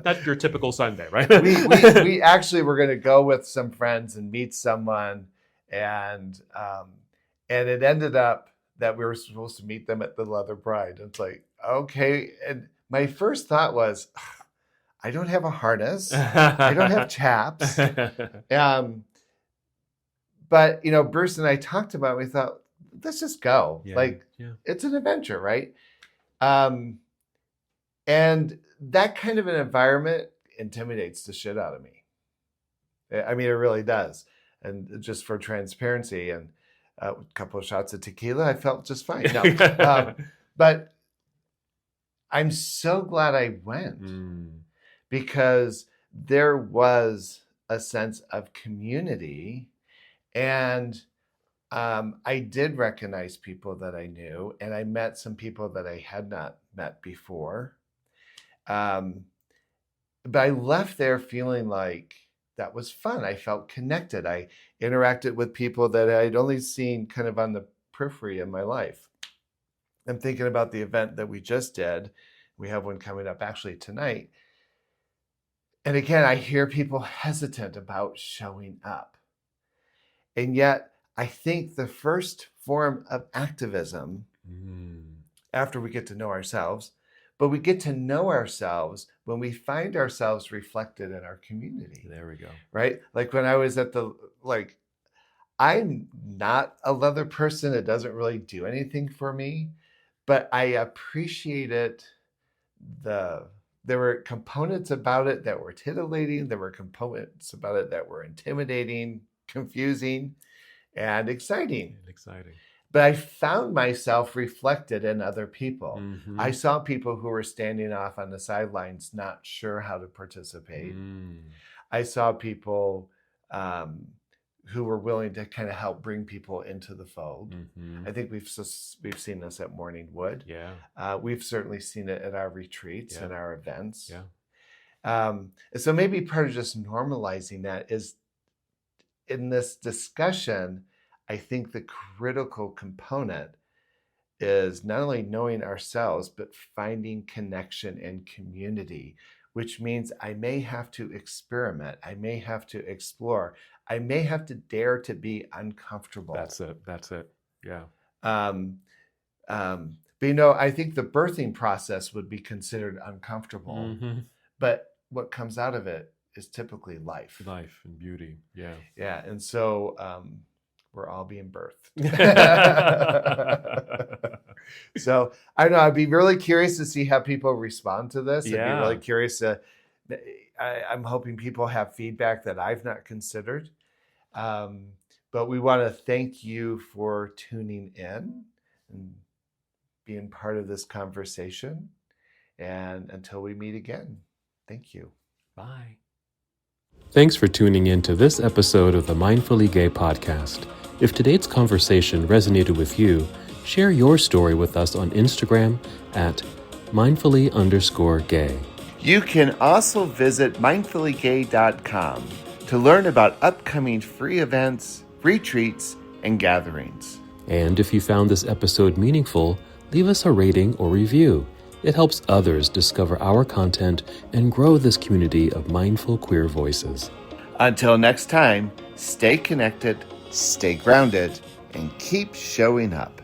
Not your typical Sunday, right? we actually were going to go with some friends and meet someone, and it ended up that we were supposed to meet them at the Leather Pride. And it's like, okay. And my first thought was, I don't have a harness. I don't have chaps. But Bruce and I talked about it. We thought, let's just go. It's an adventure, right? And that kind of an environment intimidates the shit out of me. I mean, it really does. And just for transparency, and a couple of shots of tequila, I felt just fine. No, but I'm so glad I went because there was a sense of community, and I did recognize people that I knew, and I met some people that I had not met before. But I left there feeling like that was fun. I felt connected. I interacted with people that I'd only seen kind of on the periphery of my life. I'm thinking about the event that we just did. We have one coming up actually tonight. And again, I hear people hesitant about showing up. And yet, I think the first form of activism, after we get to know ourselves, but we get to know ourselves when we find ourselves reflected in our community. There we go. Right? Like when I was at I'm not a leather person. It doesn't really do anything for me, but I appreciated there were components about it that were titillating. There were components about it that were intimidating, confusing, and exciting. But I found myself reflected in other people. Mm-hmm. I saw people who were standing off on the sidelines, not sure how to participate. I saw people who were willing to kind of help bring people into the fold. Mm-hmm. I think we've seen this at Morning Wood. Yeah. We've certainly seen it at our retreats and our events. Yeah. So maybe part of just normalizing that is in this discussion, I think the critical component is not only knowing ourselves, but finding connection and community, which means I may have to experiment. I may have to explore. I may have to dare to be uncomfortable. That's it. Yeah. But I think the birthing process would be considered uncomfortable, but what comes out of it is typically life and beauty. Yeah. Yeah. And so, we're all being birthed. So I don't know, I'd be really curious to see how people respond to this. Yeah. I'd be really curious I'm hoping people have feedback that I've not considered. But we want to thank you for tuning in and being part of this conversation. And until we meet again, thank you. Bye. Thanks for tuning in to this episode of the Mindfully Gay podcast. If today's conversation resonated with you, share your story with us on Instagram at mindfully_gay. You can also visit mindfullygay.com to learn about upcoming free events, retreats, and gatherings. And if you found this episode meaningful, leave us a rating or review. It helps others discover our content and grow this community of mindful queer voices. Until next time, stay connected, stay grounded, and keep showing up.